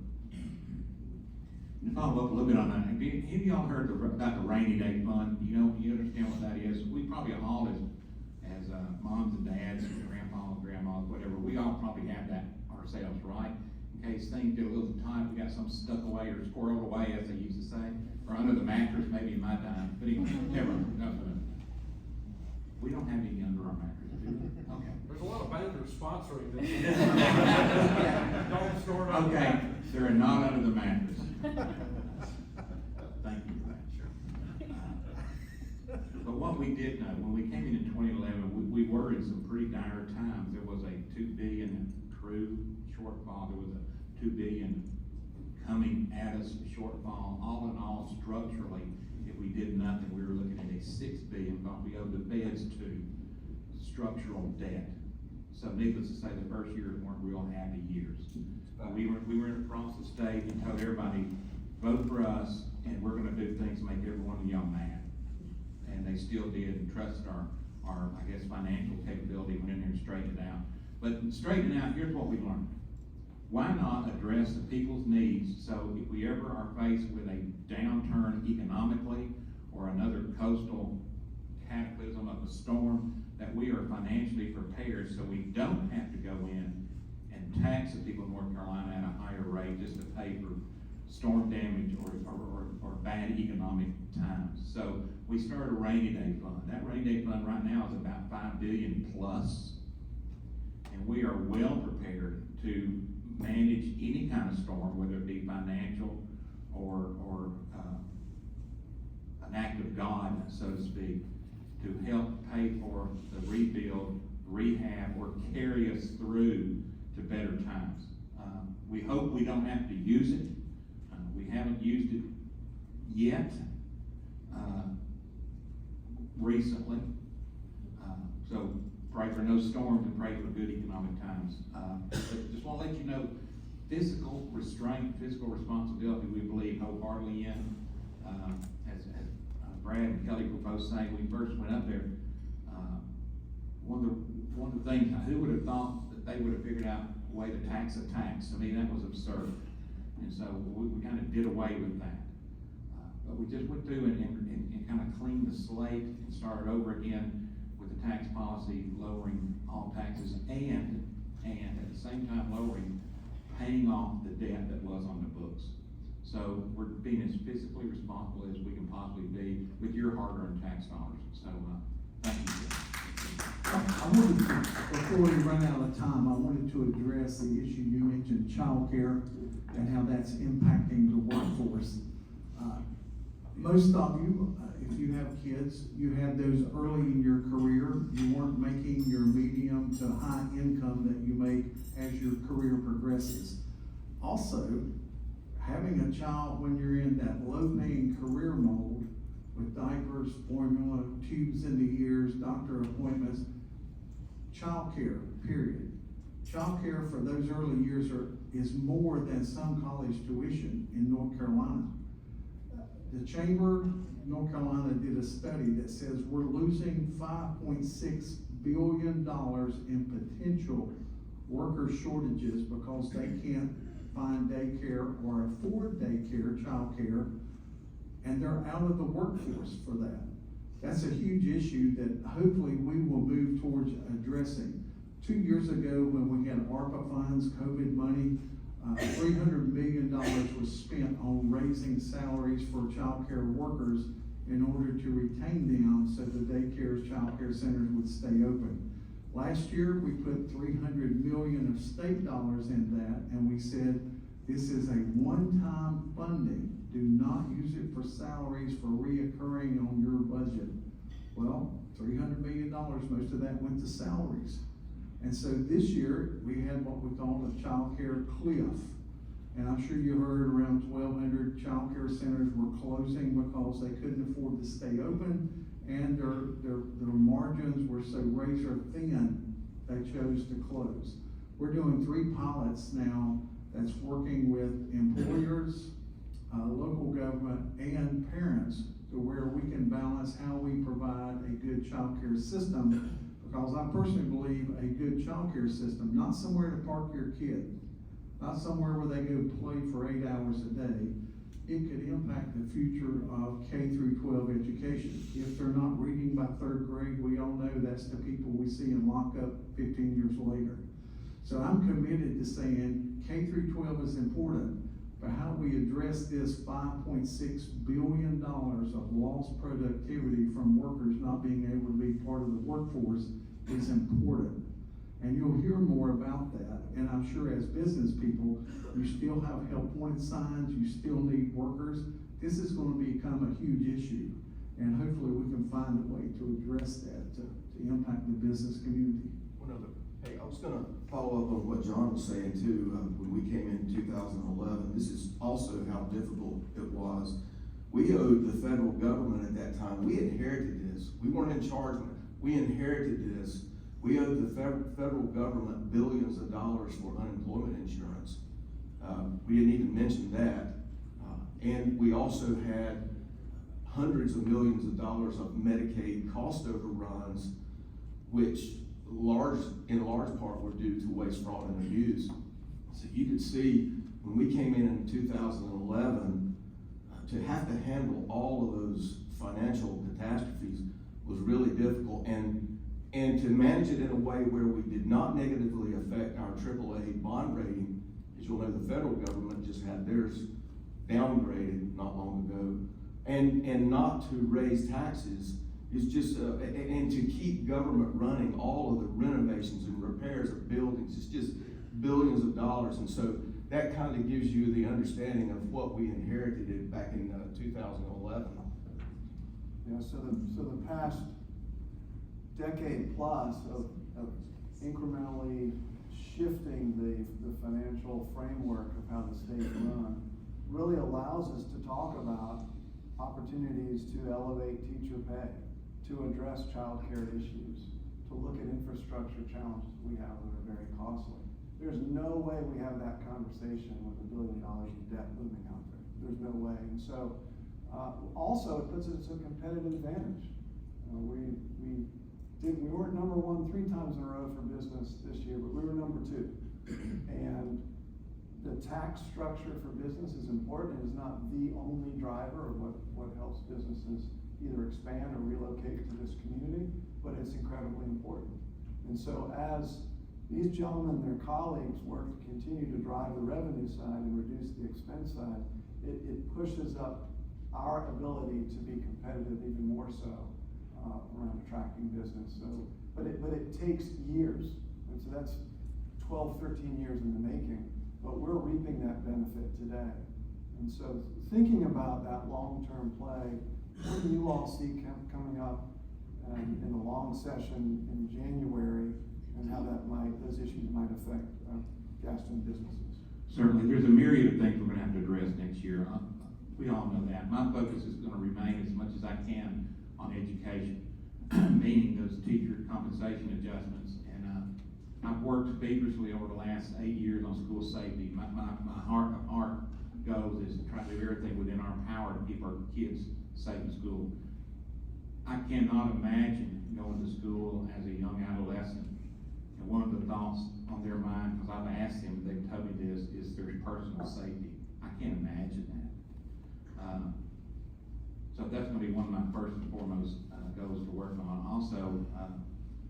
To follow up a little bit on that, have you all heard about the rainy day fund? You understand what that is? We probably all as moms and dads, and grandpas, grandmas, whatever, we all probably have that ourselves, right? In case things get a little tight, we got some stuck away or squirreled away, as they used to say, or under the mattress, maybe in my time, but anyway, never, nothing. We don't have any under our mattress, do we? Okay. There's a lot of bankers sponsoring this. Don't store it on the Okay, mattress. they're not under the mattress. Thank you for that, sure. what we did know, when we came in 2011, we were in some pretty dire times. There was a $2 billion true shortfall. There was a $2 billion coming at us shortfall. All in all, structurally, if we did nothing, we were looking at a $6 billion, but we owed the feds to structural debt. So needless to say, the first years weren't real happy years. We were across the state and told everybody, vote for us, and we're gonna do things to make every one of y'all mad. And they still did, and trusted our, I guess, financial capability, went in there and straightened it out. But straightened out, here's what we learned. Why not address the people's needs, so if we ever are faced with a downturn economically, or another coastal cataclysm of a storm, that we are financially prepared, so we don't have to go in and tax the people of North Carolina at a higher rate just to pay for storm damage or bad economic times. So we started a rainy day fund. That rainy day fund right now is about $5 billion plus. And we are well prepared to manage any kind of storm, whether it be financial or an act of God, so to speak, to help pay for the rebuild, rehab, or carry us through to better times. We hope we don't have to use it. We haven't used it yet, recently. So pray for no storms and pray for good economic times. But just want to let you know, fiscal restraint, fiscal responsibility, we believe wholeheartedly in. As Brad and Kelly were both saying, when we first went up there, one of the things, who would have thought that they would have figured out a way to tax a tax? I mean, that was absurd. And so we kind of did away with that. But we just went through and kind of cleaned the slate and started over again with the tax policy, lowering all taxes and at the same time paying off the debt that was on the books. So we're being as fiscally responsible as we can possibly be with your hard-earned tax dollars. So thank you. I wanted to, before we run out of time, I wanted to address the issue you mentioned, childcare, and how that's impacting the workforce. Most of you, if you have kids, you had those early in your career. You weren't making your medium to high income that you make as your career progresses. Also, having a child when you're in that low-paying career mode with diapers, formula, tubes in the ears, doctor appointments, childcare, period. Childcare for those early years is more than some college tuition in North Carolina. The Chamber of North Carolina did a study that says we're losing $5.6 billion in potential worker shortages because they can't find daycare or afford daycare, childcare, and they're out of the workforce for that. That's a huge issue that hopefully we will move towards addressing. 2 years ago, when we had ARPA funds, COVID money, $300 million was spent on raising salaries for child care workers in order to retain them so the daycares, child care centers would stay open. Last year, we put $300 million of state dollars in that, and we said, this is a one-time funding. Do not use it for salaries for reoccurring on your budget. Well, $300 million, most of that went to salaries. And so this year, we had what we called a child care cliff. And I'm sure you heard around 1,200 child care centers were closing because they couldn't afford to stay open, and their margins were so razor thin, they chose to close. We're doing 3 pilots now that's working with employers, local government, and parents to where we can balance how we provide a good child care system. Because I personally believe a good child care system, not somewhere to park your kid, not somewhere where they go play for 8 hours a day, it could impact the future of K through 12 education. If they're not reading by 3rd grade, we all know that's the people we see in lockup 15 years later. So I'm committed to saying K through 12 is important, but how we address this $5.6 billion of lost productivity from workers not being able to be part of the workforce is important. And you'll hear more about that. And I'm sure as business people, you still have help wanted signs, you still need workers. This is going to become a huge issue. And hopefully we can find a way to address that, to impact the business community. Hey, I was gonna follow up on what John was saying too. When we came in 2011, this is also how difficult it was. We owed the federal government at that time, we inherited this. We weren't in charge of it. We inherited this. We owed the federal government billions of dollars for unemployment insurance. We didn't even mention that. And we also had hundreds of millions of dollars of Medicaid cost overruns, which in large part were due to waste, fraud, and abuse. So you could see when we came in 2011, to have to handle all of those financial catastrophes was really difficult, and to manage it in a way where we did not negatively affect our AAA bond rating. As you'll know, the federal government just had theirs downgraded not long ago, and not to raise taxes is just, and to keep government running all of the renovations and repairs of buildings, it's just billions of dollars. And so that kind of gives you the understanding of what we inherited back in 2011. Yeah, so the past decade plus of incrementally shifting the financial framework of how the state's run really allows us to talk about opportunities to elevate teacher pay, to address childcare issues, to look at infrastructure challenges we have that are very costly. There's no way we have that conversation with $1 billion of debt looming out there. There's no way. And so, also it puts us at a competitive advantage. We weren't number one 3 times in a row for business this year, but we were number 2. And the tax structure for business is important. It is not the only driver of what helps businesses either expand or relocate to this community, but it's incredibly important. And so as these gentlemen and their colleagues work to continue to drive the revenue side and reduce the expense side, it pushes up our ability to be competitive even more so around attracting business. So, but it takes years, and so that's 12, 13 years in the making, but we're reaping that benefit today. And so thinking about that long-term play, what do you all see coming up in the long session in January, and how those issues might affect Gaston businesses? Certainly, there's a myriad of things we're gonna have to address next year. We all know that. My focus is gonna remain as much as I can on education, meaning those teacher compensation adjustments. And I've worked feverishly over the last 8 years on school safety. My heart of heart goals is to try to do everything within our power to keep our kids safe in school. I cannot imagine going to school as a young adolescent and one of the thoughts on their mind, because I've asked them, they've told me this, is their personal safety. I can't imagine that. So that's going to be one of my first and foremost goals to work on. Also,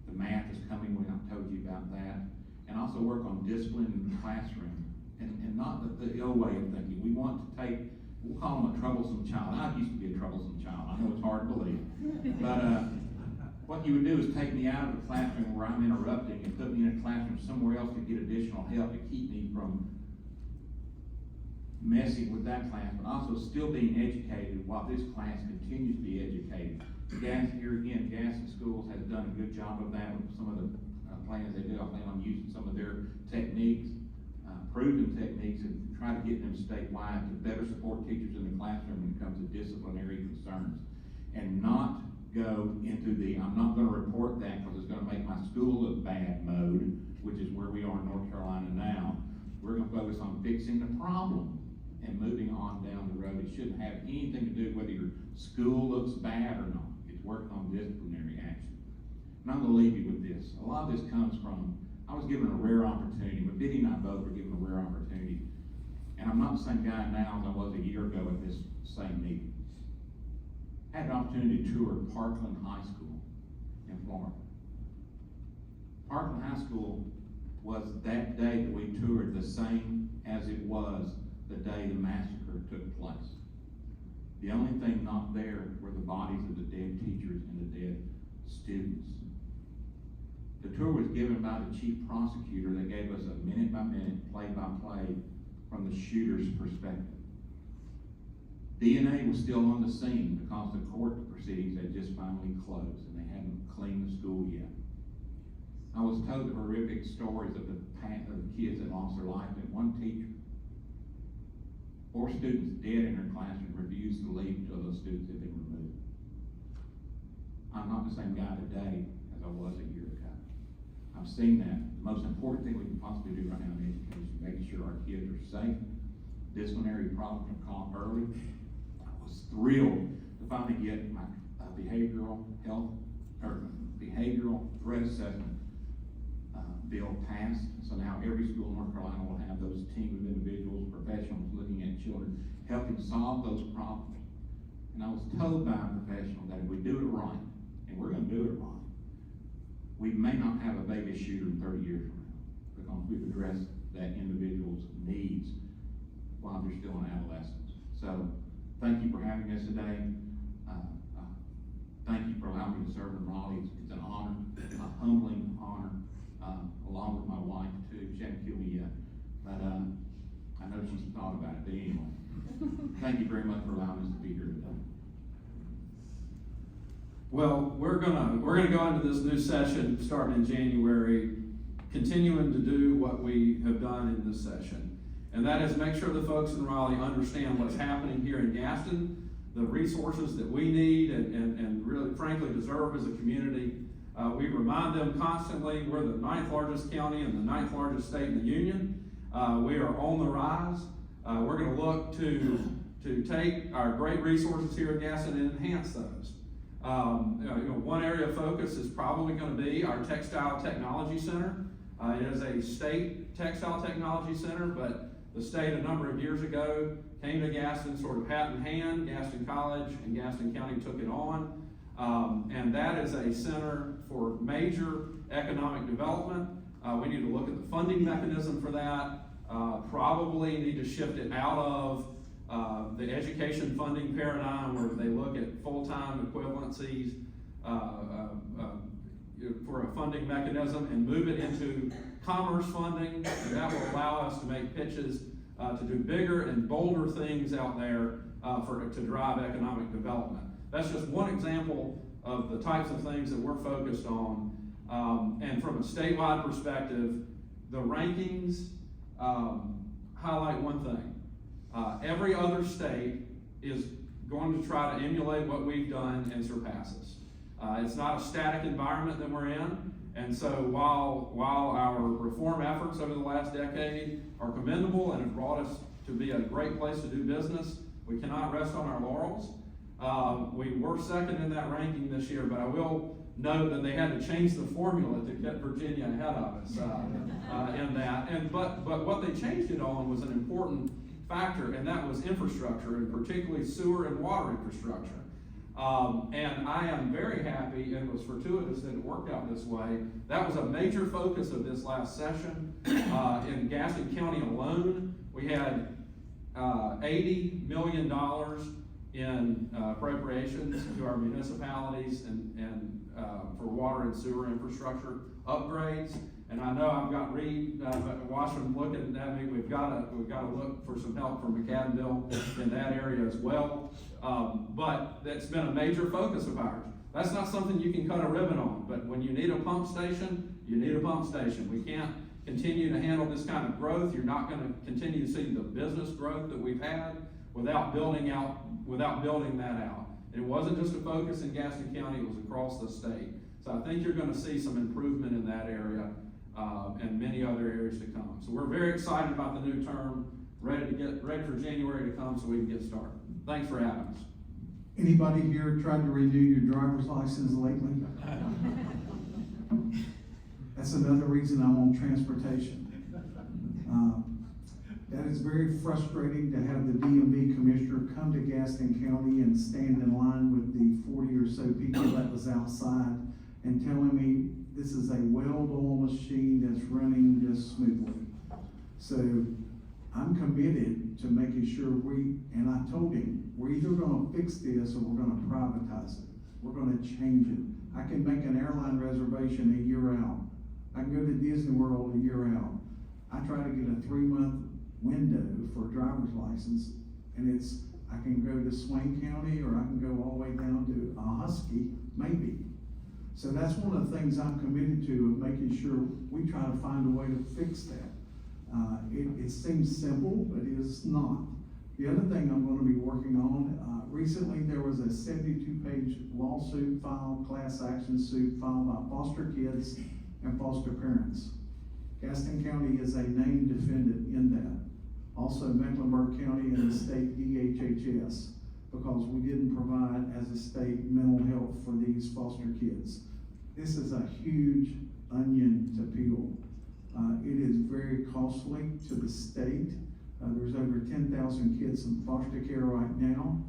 the math is coming, I've told you about that. And also work on discipline in the classroom. And not the old way of thinking. We want to take, we'll call them a troublesome child. I used to be a troublesome child. I know it's hard to believe. But what you would do is take me out of the classroom where I'm interrupting and put me in a classroom somewhere else to get additional help to keep me from messing with that class, but also still being educated while this class continues to be educated. Here again, Gaston Schools has done a good job of that with some of the plans they do. I plan on using some of their techniques, proven techniques, and try to get them statewide to better support teachers in the classroom when it comes to disciplinary concerns, and not go into the I'm not going to report that because it's going to make my school look bad mode, which is where we are in North Carolina now. We're going to focus on fixing the problem and moving on down the road. It shouldn't have anything to do whether your school looks bad or not. It's working on disciplinary action. And I'm going to leave you with this. A lot of this comes from, I was given a rare opportunity, but Biddy and I both were given a rare opportunity. And I'm not the same guy now as I was a year ago at this same meeting. I had an opportunity to tour Parkland High School in Florida. Parkland High School was that day that we toured the same as it was the day the massacre took place. The only thing not there were the bodies of the dead teachers and the dead students. The tour was given by the chief prosecutor that gave us a minute-by-minute, play-by-play from the shooter's perspective. DNA was still on the scene because the court proceedings had just finally closed and they hadn't cleaned the school yet. I was told the horrific stories of the kids that lost their life, and one teacher, 4 students dead in her classroom, refused to leave until those students had been removed. I'm not the same guy today as I was a year ago. I've seen that. The most important thing we can possibly do right now in education, making sure our kids are safe, disciplinary problems are caught early. I was thrilled to finally get my behavioral health, or behavioral threat assessment bill passed. So now every school in North Carolina will have those team of individuals, professionals looking at children, helping solve those problems. And I was told by a professional that if we do it right, and we're gonna do it right, we may not have a baby shooter in 30 years from now, because we've addressed that individual's needs while they're still in adolescence. So, thank you for having us today. Thank you for allowing me to serve in Raleigh. It's an honor, a humbling honor, along with my wife too. She hasn't killed me yet, but I know she's thought about it. But anyway, thank you very much for allowing us to be here today. Well, we're gonna go into this new session starting in January, continuing to do what we have done in this session. And that is make sure the folks in Raleigh understand what's happening here in Gaston, the resources that we need and really frankly deserve as a community. We remind them constantly we're the 9th largest county and the 9th largest state in the union. We are on the rise. We're gonna look to take our great resources here in Gaston and enhance those. One area of focus is probably going to be our Textile Technology Center. It is a state textile technology center, but the state a number of years ago came to Gaston sort of hat in hand. Gaston College and Gaston County took it on. And that is a center for major economic development. We need to look at the funding mechanism for that. Probably need to shift it out of the education funding paradigm where they look at full-time equivalencies for a funding mechanism and move it into commerce funding, and that will allow us to make pitches to do bigger and bolder things out there to drive economic development. That's just one example of the types of things that we're focused on. And from a statewide perspective, the rankings highlight one thing. Every other state is going to try to emulate what we've done and surpass us. It's not a static environment that we're in, and so while our reform efforts over the last decade are commendable and have brought us to be a great place to do business, we cannot rest on our laurels. We were second in that ranking this year, but I will note that they had to change the formula to get Virginia ahead of us in that. But what they changed it on was an important factor, and that was infrastructure, and particularly sewer and water infrastructure. And I am very happy, and it was fortuitous that it worked out this way. That was a major focus of this last session. In Gaston County alone, we had $80 million in appropriations to our municipalities and for water and sewer infrastructure upgrades. And I know I've got Reed, Washington looking at me. We've got to look for some help from McAdenville in that area as well. But that's been a major focus of ours. That's not something you can cut a ribbon on, but when you need a pump station, you need a pump station. We can't continue to handle this kind of growth. You're not going to continue to see the business growth that we've had without building that out. It wasn't just a focus in Gaston County, it was across the state. So I think you're going to see some improvement in that area and many other areas to come. So we're very excited about the new term, ready for January to come so we can get started. Thanks for having us. Anybody here tried to renew your driver's license lately? That's another reason I'm on transportation. That is very frustrating to have the DMV commissioner come to Gaston County and stand in line with the 40 or so people that was outside and telling me this is a well-oiled machine that's running just smoothly. So I'm committed to making sure and I told him, we're either gonna fix this or we're gonna privatize it. We're gonna change it. I can make an airline reservation a year out. I can go to Disney World a year out. I try to get a 3-month window for a driver's license, and it's I can go to Swain County, or I can go all the way down to Husky, maybe. So that's one of the things I'm committed to, of making sure we try to find a way to fix that. It seems simple, but it is not. The other thing I'm gonna be working on, recently there was a 72-page lawsuit filed, class action suit filed by foster kids and foster parents. Gaston County is a named defendant in that. Also Mecklenburg County and the state DHHS, because we didn't provide as a state mental health for these foster kids. This is a huge onion to peel. It is very costly to the state. There's over 10,000 kids in foster care right now.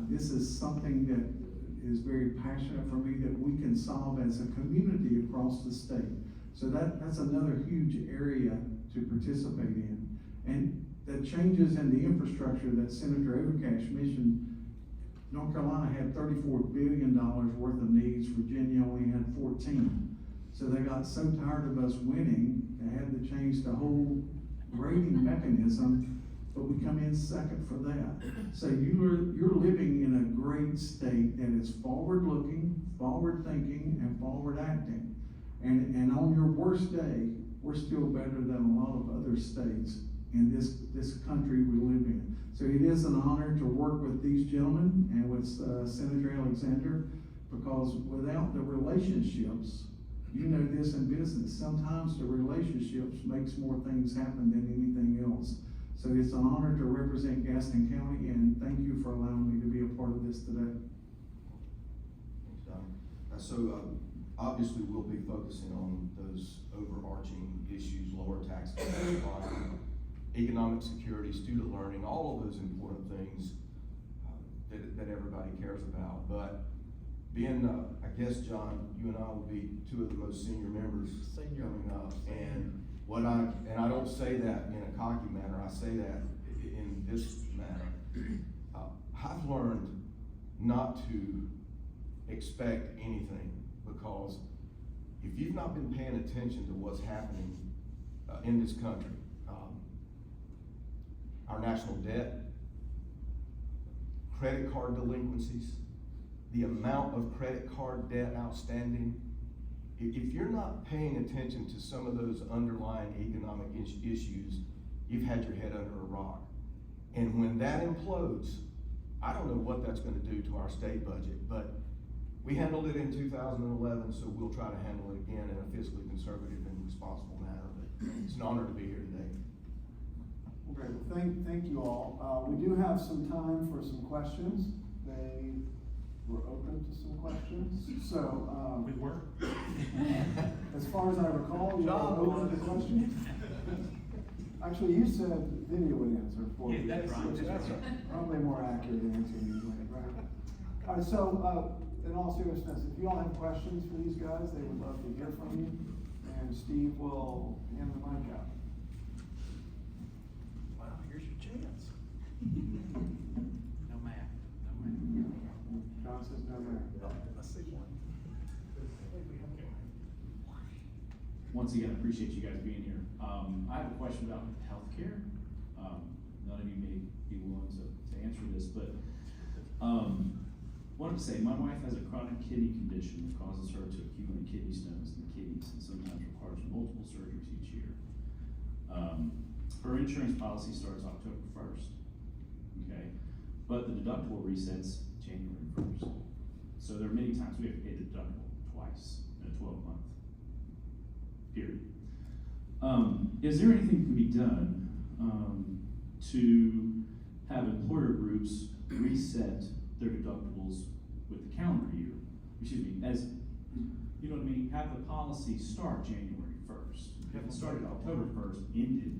This is something that is very passionate for me, that we can solve as a community across the state. So that's another huge area to participate in. And the changes in the infrastructure that Senator Overcash mentioned, North Carolina had $34 billion worth of needs, Virginia only had 14. So they got so tired of us winning, they had to change the whole rating mechanism, but we come in second for that. So you're living in a great state that is forward-looking, forward-thinking, and forward-acting. And on your worst day, we're still better than a lot of other states in this country we live in. So it is an honor to work with these gentlemen and with Senator Alexander, because without the relationships, you know this in business, sometimes the relationships makes more things happen than anything else. So it's an honor to represent Gaston County, and thank you for allowing me to be a part of this today. Thanks, Don. So obviously we'll be focusing on those overarching issues, lower taxes, economic security, student learning, all of those important things that everybody cares about. But being, I guess, John, you and I will be two of the most senior members coming up. And I don't say that in a cocky manner, I say that in this manner. I've learned not to expect anything, because if you've not been paying attention to what's happening in this country, our national debt, credit card delinquencies, the amount of credit card debt outstanding, if you're not paying attention to some of those underlying economic issues, you've had your head under a rock. And when that implodes, I don't know what that's going to do to our state budget, but we handled it in 2011, so we'll try to handle it again in a fiscally conservative and responsible manner. But it's an honor to be here today. Great, well, thank you all. We do have some time for some questions. They were open to some questions, so. We were. As far as I recall, you were open to questions. Actually, you said video would answer for you. Yeah, that's right. Which is That's right. probably a more accurate answer usually, right? All right, so, in all seriousness, if you all have questions for these guys, they would love to hear from you, and Steve will hand the mic out. Wow, here's your chance. No math, no math. John says no matter. I see one. Once again, I appreciate you guys being here. I have a question about healthcare. None of you may be willing to answer this, but wanted to say, my wife has a chronic kidney condition that causes her to accumulate kidney stones in the kidneys and sometimes requires multiple surgeries each year. Her insurance policy starts October 1st, okay? But the deductible resets January 1st. So there are many times we have to pay the deductible twice in a 12-month period. Is there anything that can be done to have employer groups reset their deductibles with the calendar year? Excuse me, as, you know what I mean? Have the policy start January 1st. Have it started October 1st, ended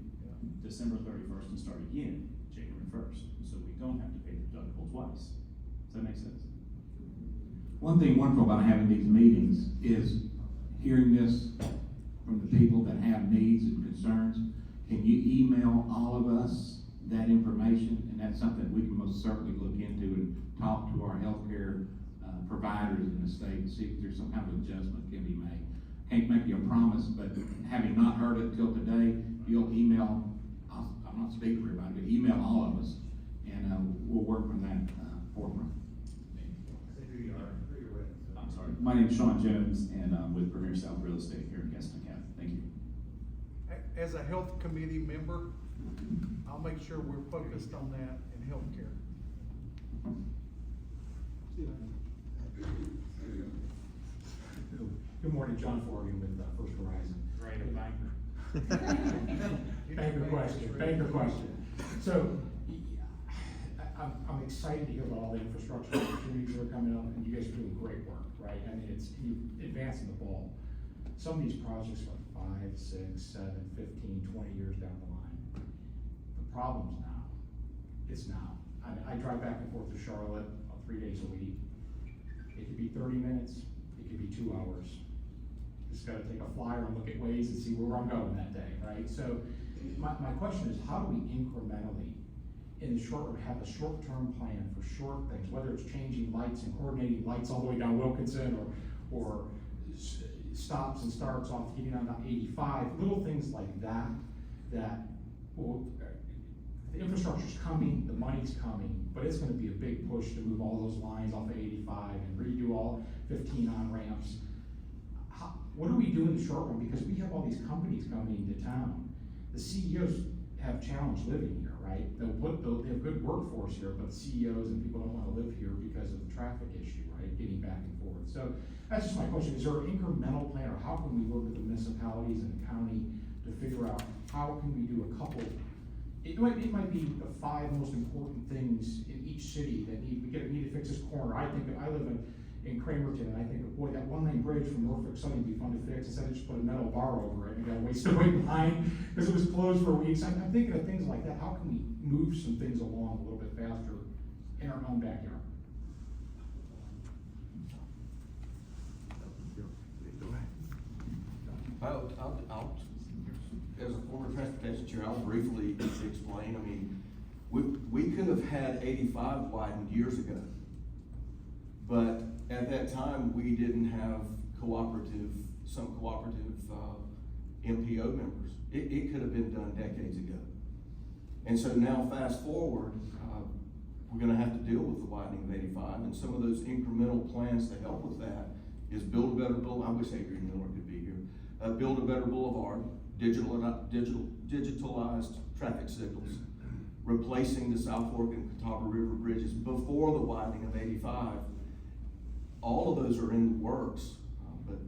December 31st, and start again January 1st. So we don't have to pay the deductible twice. Does that make sense? One thing wonderful about having these meetings is hearing this from the people that have needs and concerns. Can you email all of us that information? And that's something we can most certainly look into and talk to our healthcare providers in the state and see if there's some kind of adjustment can be made. Can't make you a promise, but having not heard it till today, you'll email, I'm not speaking for everybody, but email all of us, and we'll work from name's Sean Jones, and I'm with Premier South Real Estate here in Gaston County. Thank you. As a health committee member, I'll make sure we're focused on that in healthcare. Good morning, John Forgan with First Horizon. Great, a banker question. So, I'm excited to hear about all the infrastructure opportunities that are coming up, and you guys are doing great work, right? I mean, you're advancing the ball. Some of these projects are 5, 6, 7, 15, 20 years down the line. The problem's now. It's now. I drive back and forth to Charlotte 3 days a week. It could be 30 minutes, it could be 2 hours. Just gotta take a flyer and look at Waze and see where I'm going that day, right? So my question is, how do we incrementally, in the short run, have a short-term plan for short things, whether it's changing lights and coordinating lights all the way down Wilkinson, or stops and starts off getting on 85, little things like that, well, the infrastructure's coming, the money's coming, but it's gonna be a big push to move all those lines off of 85 and redo all 15 on-ramps. What do we do in the short run? Because we have all these companies coming into town. The CEOs have challenged living here, right? They have good workforce here, but the CEOs and people don't wanna live here because of the traffic issue, right? Getting back and forth. So that's just my question. Is there an incremental plan, or how can we work with the municipalities and the county to figure out how can we do a couple? It might be the 5 most important things in each city that need to fix this corner. I live in Cramerton, and I think, boy, that 1-lane bridge from Norfolk Southern would be fun to fix. Instead of just put a metal bar over it and got to wait in line because it was closed for weeks. I'm thinking of things like that. How can we move some things along a little bit faster in our own backyard? I'll, as a former transportation chair, I'll briefly explain. I mean, we could have had 85 widened years ago, but at that time, we didn't have some cooperative MPO members. It could have been done decades ago. And so now, fast forward, we're gonna have to deal with the widening of 85, and some of those incremental plans to help with that is build a better boulevard. I wish Adrian Miller could be here. Build a better boulevard, digitalized traffic signals, replacing the South Fork and Catawba River bridges before the widening of 85. All of those are in the works, but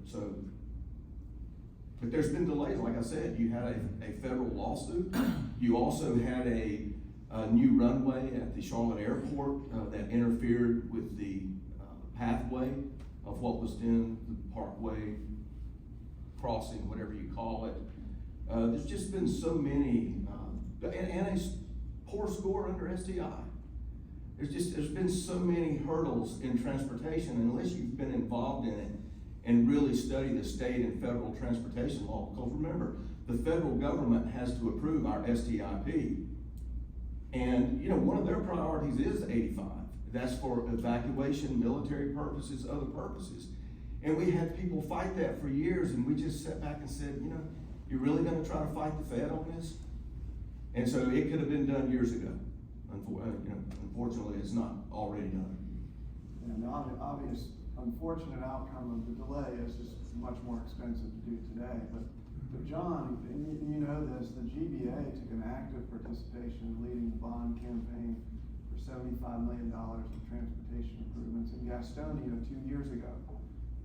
there's been delays. Like I said, you had a federal lawsuit. You also had a new runway at the Charlotte Airport that interfered with the pathway of what was then the Parkway crossing, whatever you call it. There's just been so many, and a poor score under STI. There's been so many hurdles in transportation, unless you've been involved in it and really study the state and federal transportation law. Because remember, the federal government has to approve our STIP. And one of their priorities is 85. That's for evacuation, military purposes, other purposes. And we had people fight that for years, and we just sat back and said, you're really gonna try to fight the Fed on this? And so it could have been done years ago. Unfortunately, it's not already done. And the obvious unfortunate outcome of the delay is just much more expensive to do today. But John, and you know this, the GBA took an active participation in leading the bond campaign for $75 million in transportation improvements in Gastonia 2 years ago.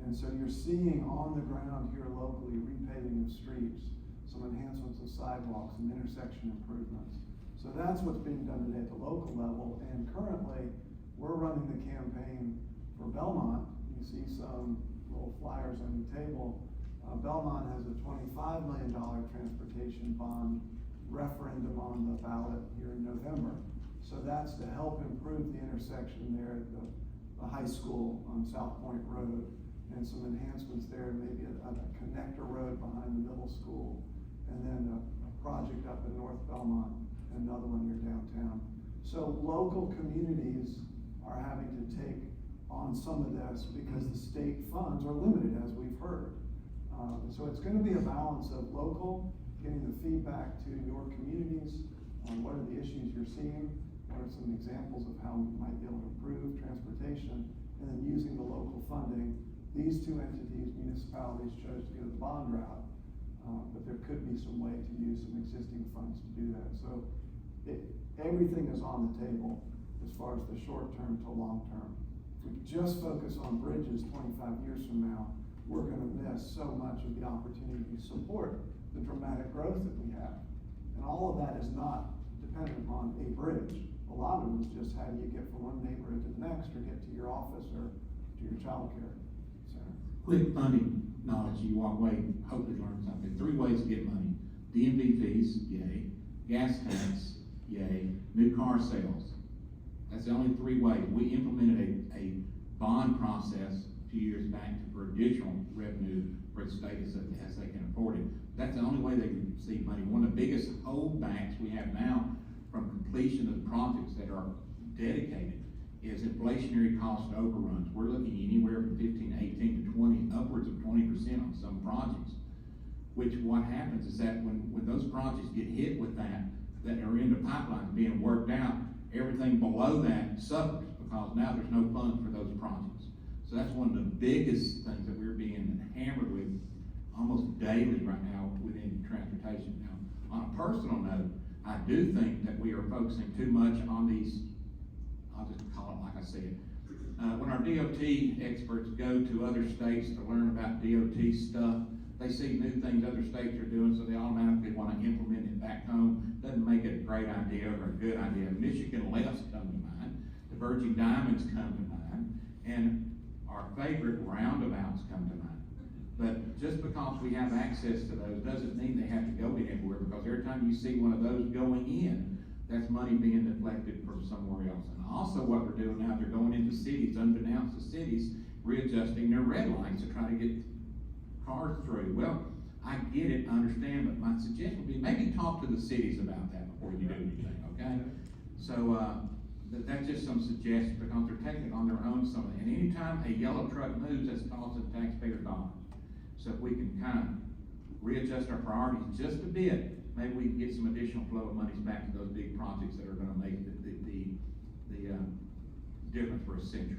And so you're seeing on the ground here locally repaving of streets, some enhancements of sidewalks and intersection improvements. So that's what's being done today at the local level. And currently, we're running the campaign for Belmont. You see some little flyers on your table. Belmont has a $25 million transportation bond referendum on the ballot here in November. So that's to help improve the intersection there at the high school on South Point Road, and some enhancements there, maybe a connector road behind the middle school, and then a project up in North Belmont, and another one near downtown. So local communities are having to take on some of this because the state funds are limited, as we've heard. So it's going to be a balance of local, getting the feedback to your communities on what are the issues you're seeing, what are some examples of how we might be able to improve transportation, and then using the local funding These two entities, municipalities, chose to go the bond route, but there could be some way to use some existing funds to do that. So everything is on the table as far as the short term to long term. If we just focus on bridges 25 years from now, we're gonna miss so much of the opportunity to support the dramatic growth that we have. And all of that is not dependent on a bridge. A lot of it is just how do you get from one neighborhood to the next, or get to your office, or to your childcare center. Quick funding knowledge, you walk away, hopefully learn something. 3 ways to get money: DMV fees, yay; gas tax, yay; new car sales. That's the only 3 ways. We implemented a bond process a few years back for additional revenue for the state as they can afford it. That's the only way they can receive money. One of the biggest holdbacks we have now from completion of the projects that are dedicated is inflationary cost overruns. We're looking anywhere from 15, 18 to 20, upwards of 20% on some projects. Which what happens is that when those projects get hit with that are in the pipeline being worked out, everything below that suffers because now there's no funds for those projects. So that's one of the biggest things that we're being hammered with almost daily right now within transportation. Now, on a personal note, I do think that we are focusing too much on these, I'll just call it like I said. When our DOT experts go to other states to learn about DOT stuff, they see new things other states are doing, so they automatically want to implement it back home. Doesn't make it a great idea or a good idea. Michigan Lefts come to mind, the Virgin Diamonds come to mind, and our favorite roundabouts come to mind. But just because we have access to those doesn't mean they have to go anywhere, because every time you see one of those going in, that's money being deflected from somewhere else. And also what we're doing now, they're going into cities, unbeknownst to cities, readjusting their red lights to try to get cars through. Well, I get it, I understand, but my suggestion would be maybe talk to the cities about that before you do anything, okay? So, that's just some suggestions, because they're taking it on their own some of it. And anytime a yellow truck moves, that's costing taxpayer dollars. So if we can kind of readjust our priorities just a bit, maybe we can get some additional flow of monies back to those big projects that are gonna make the difference for a century.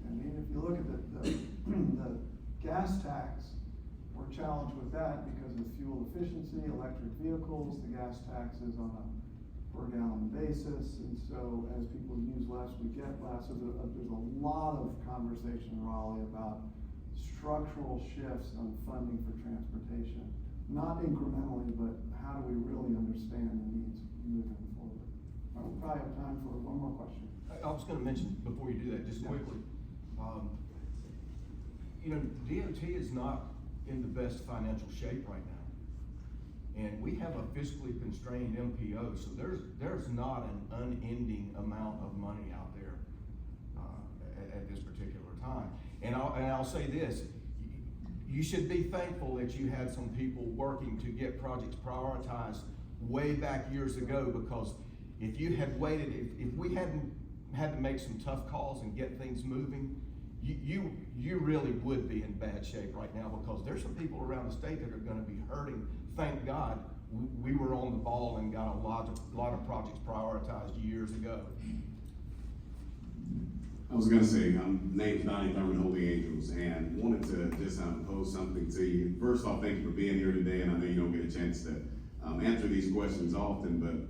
I mean, if you look at the gas tax, we're challenged with that because of fuel efficiency, electric vehicles. The gas tax is on a per gallon basis, and so as people use less, we get less. So there's a lot of conversation in Raleigh about structural shifts on funding for transportation. Not incrementally, but how do we really understand the needs moving forward? We probably have time for one more question. I was gonna mention, before you do that, just quickly, DOT is not in the best financial shape right now. And we have a fiscally constrained MPO, so there's not an unending amount of money out there, at this particular time. And I'll say this, you should be thankful that you had some people working to get projects prioritized way back years ago, because if you had waited, if we hadn't had to make some tough calls and get things moving, you really would be in bad shape right now, because there's some people around the state that are gonna be hurting. Thank God we were on the ball and got a lot of projects prioritized years ago. I was gonna say, name's Donnie Thurman, Holy Angels, and wanted to just pose something to you. First off, thank you for being here today, and I know you don't get a chance to answer these questions often, but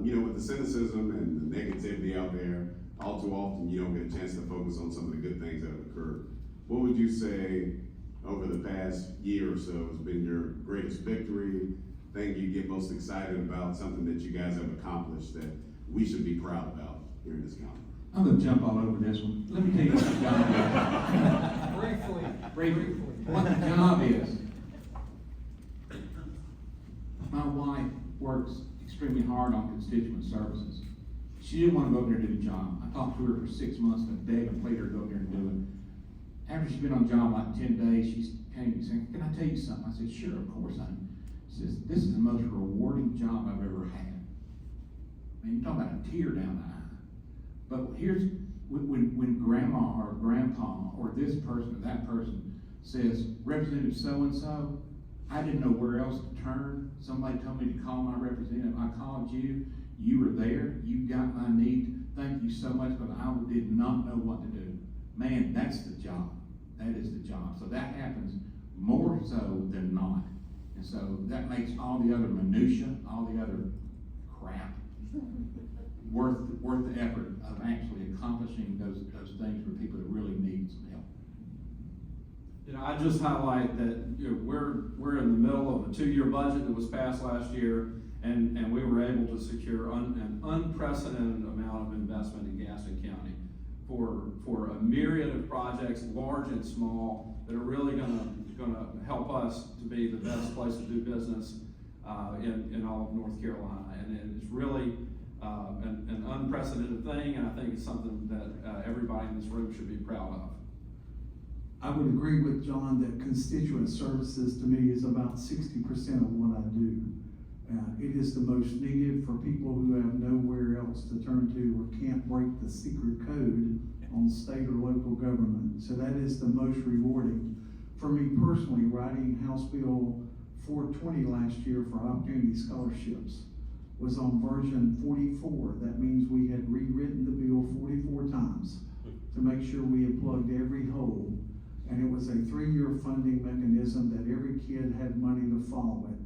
with the cynicism and the negativity out there, all too often you don't get a chance to focus on some of the good things that have occurred. What would you say over the past year or so has been your greatest victory, thing you get most excited about, something that you guys have accomplished that we should be proud about here in this county? I'm gonna jump all over this one. Let me tell you what the job is. Briefly. What the job is. My wife works extremely hard on constituent services. She didn't want to go up there and do the job. I talked to her for 6 months and begged and pleaded her to go up there and do it. After she's been on the job like 10 days, she came to me saying, "Can I tell you something?" I said, "Sure, of course, honey." She says, "This is the most rewarding job I've ever had." I mean, you talk about a tear down the eye. But here's, when grandma or grandpa or this person or that person says, "Representative so-and-so, I didn't know where else to turn. Somebody told me to call my representative. I called you. You were there. You got my need. Thank you so much, but I did not know what to do." man, that's the job. That is the job. So that happens more so than not. And so that makes all the other minutia, all the other crap, worth the effort of actually accomplishing those things for people that really need some help. You know, I just highlight that, you know, we're in the middle of a 2-year budget that was passed last year, and we were able to secure an unprecedented amount of investment in Gaston County for a myriad of projects, large and small, that are really gonna help us to be the best place to do business in all of North Carolina. And it's really an unprecedented thing, and I think it's something that everybody in this room should be proud of. I would agree with John that constituent services to me is about 60% of what I do. It is the most needed for people who have nowhere else to turn to or can't break the secret code on state or local government. So that is the most rewarding. For me personally, writing House Bill 420 last year for Opportunity Scholarships was on version 44. That means we had rewritten the bill 44 times to make sure we had plugged every hole. And it was a 3-year funding mechanism that every kid had money to follow it.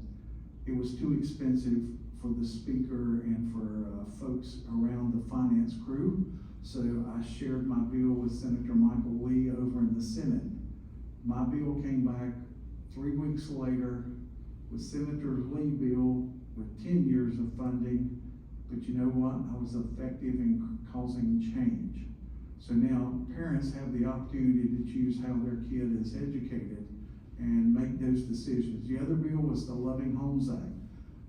It was too expensive for the speaker and for folks around the finance crew. So I shared my bill with Senator Michael Lee over in the Senate. My bill came back 3 weeks later with Senator Lee bill with 10 years of funding. But you know what? I was effective in causing change. So now parents have the opportunity to choose how their kid is educated and make those decisions. The other bill was the Loving Homes Act.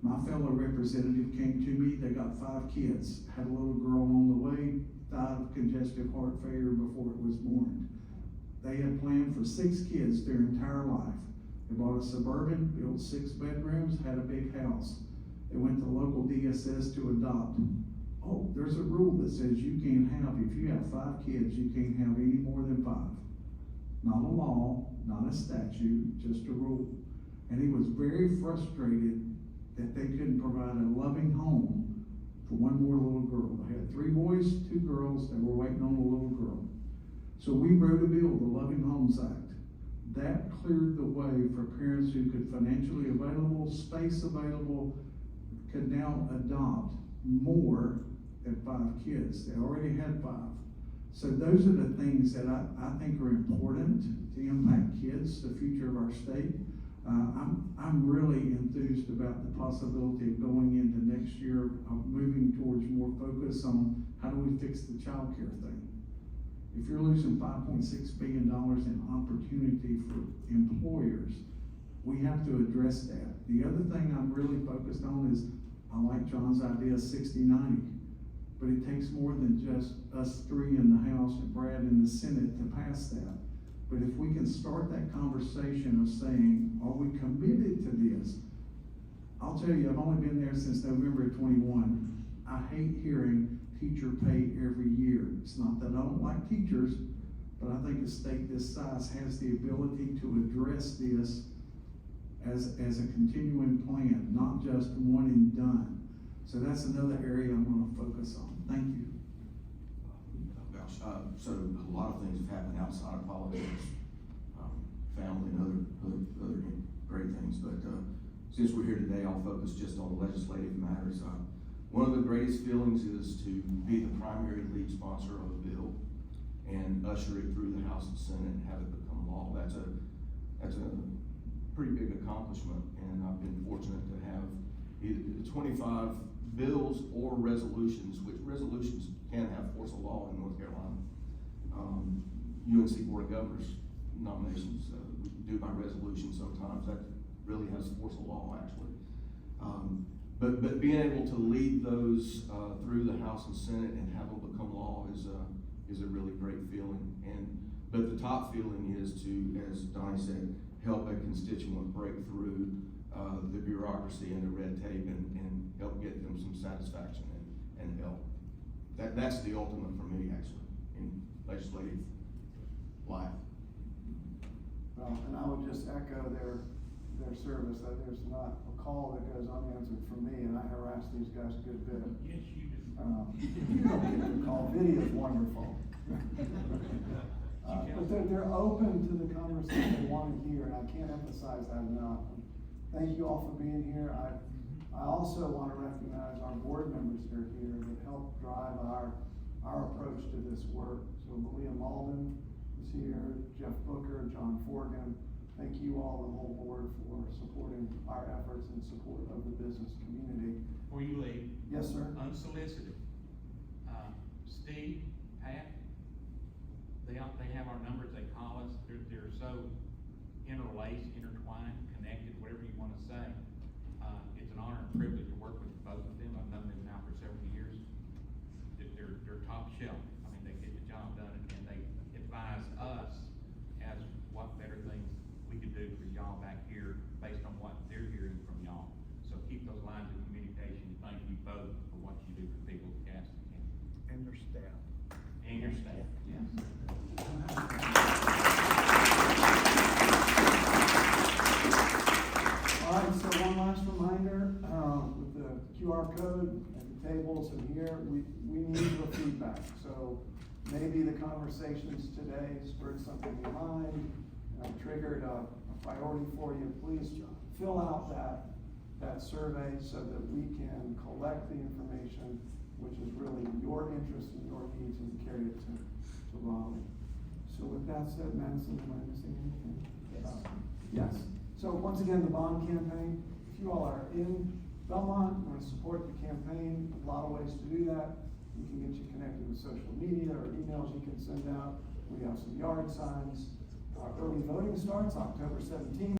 My fellow representative came to me, they got 5 kids, had a little girl on the way, died of congestive heart failure before it was born. They had planned for 6 kids their entire life. They bought a Suburban, built 6 bedrooms, had a big house. They went to local DSS to adopt. Oh, there's a rule that says you can't have, if you have 5 kids, you can't have any more than 5. Not a law, not a statute, just a rule. And he was very frustrated that they couldn't provide a loving home for 1 more little girl. They had 3 boys, 2 girls, they were waiting on a little girl. So we wrote a bill, the Loving Homes Act. That cleared the way for parents who could financially available, space available, could now adopt more than 5 kids. They already had 5. So those are the things that I think are important to impact kids, the future of our state. I'm really enthused about the possibility of going into next year of moving towards more focus on how do we fix the child care thing. If you're losing $5.6 billion in opportunity for employers, we have to address that. The other thing I'm really focused on is, I like John's idea of 60-90. But it takes more than just us 3 in the House and Brad in the Senate to pass that. But if we can start that conversation of saying, are we committed to this? I'll tell you, I've only been there since November of 21. I hate hearing teacher pay every year. It's not that I don't like teachers, but I think a state this size has the ability to address this as a continuing plan, not just one and done. So that's another area I'm going to focus on. Thank you. So a lot of things have happened outside of politics, family and other great things. But since we're here today, I'll focus just on legislative matters. One of the greatest feelings is to be the primary lead sponsor of a bill and usher it through the House and Senate and have it become law. That's a pretty big accomplishment, and I've been fortunate to have either 25 bills or resolutions, which resolutions can have force of law in North Carolina. UNC Board of Governors nominations, we do by resolution sometimes. That really has force of law, actually. But being able to lead those through the House and Senate and have them become law is a really great feeling. But the top feeling is to, as Donnie said, help a constituent break through the bureaucracy and the red tape and help get them some satisfaction and help. That's the ultimate for me, actually, in legislative life. Well, and I would just echo their service, that there's not a call that goes unanswered from me, and I harass these guys a good bit. Yes, you do. You don't get the call. Video is wonderful. But they're open to the conversation they wanna hear, and I can't emphasize that enough. Thank you all for being here. I also wanna recognize our board members that are here that help drive our approach to this work. So Malia Malden is here, Jeff Booker, John Forgan. Thank you all, the whole board, for supporting our efforts in support of the business community. Before you leave. Yes, sir? Unsolicited. Steve, Pat, they have our numbers, they call us, they're so interlaced, intertwined, connected, whatever you wanna say. It's an honor and privilege to work with both of them, I've known them now for several years. They're top shelf, I mean, they get the job done, and they advise us as what better things we could do for y'all back here, based on what they're hearing from y'all. So keep those lines of communication, thank you both for what you do for people of Gaston County. And their staff. And your staff, yes. All right, so one last reminder, with the QR code at the tables and here, we need your feedback. So maybe the conversations today spurred something in mind, triggered a priority for you. Please fill out that survey so that we can collect the information, which is really your interest and your needs, and carry it to Raleigh. So with that said, Madison, am I missing anything? Yes. So once again, the bond campaign, if you all are in Belmont, want to support the campaign, a lot of ways to do that. We can get you connected with social media or emails you can send out. We have some yard signs. Our early voting starts October 17th.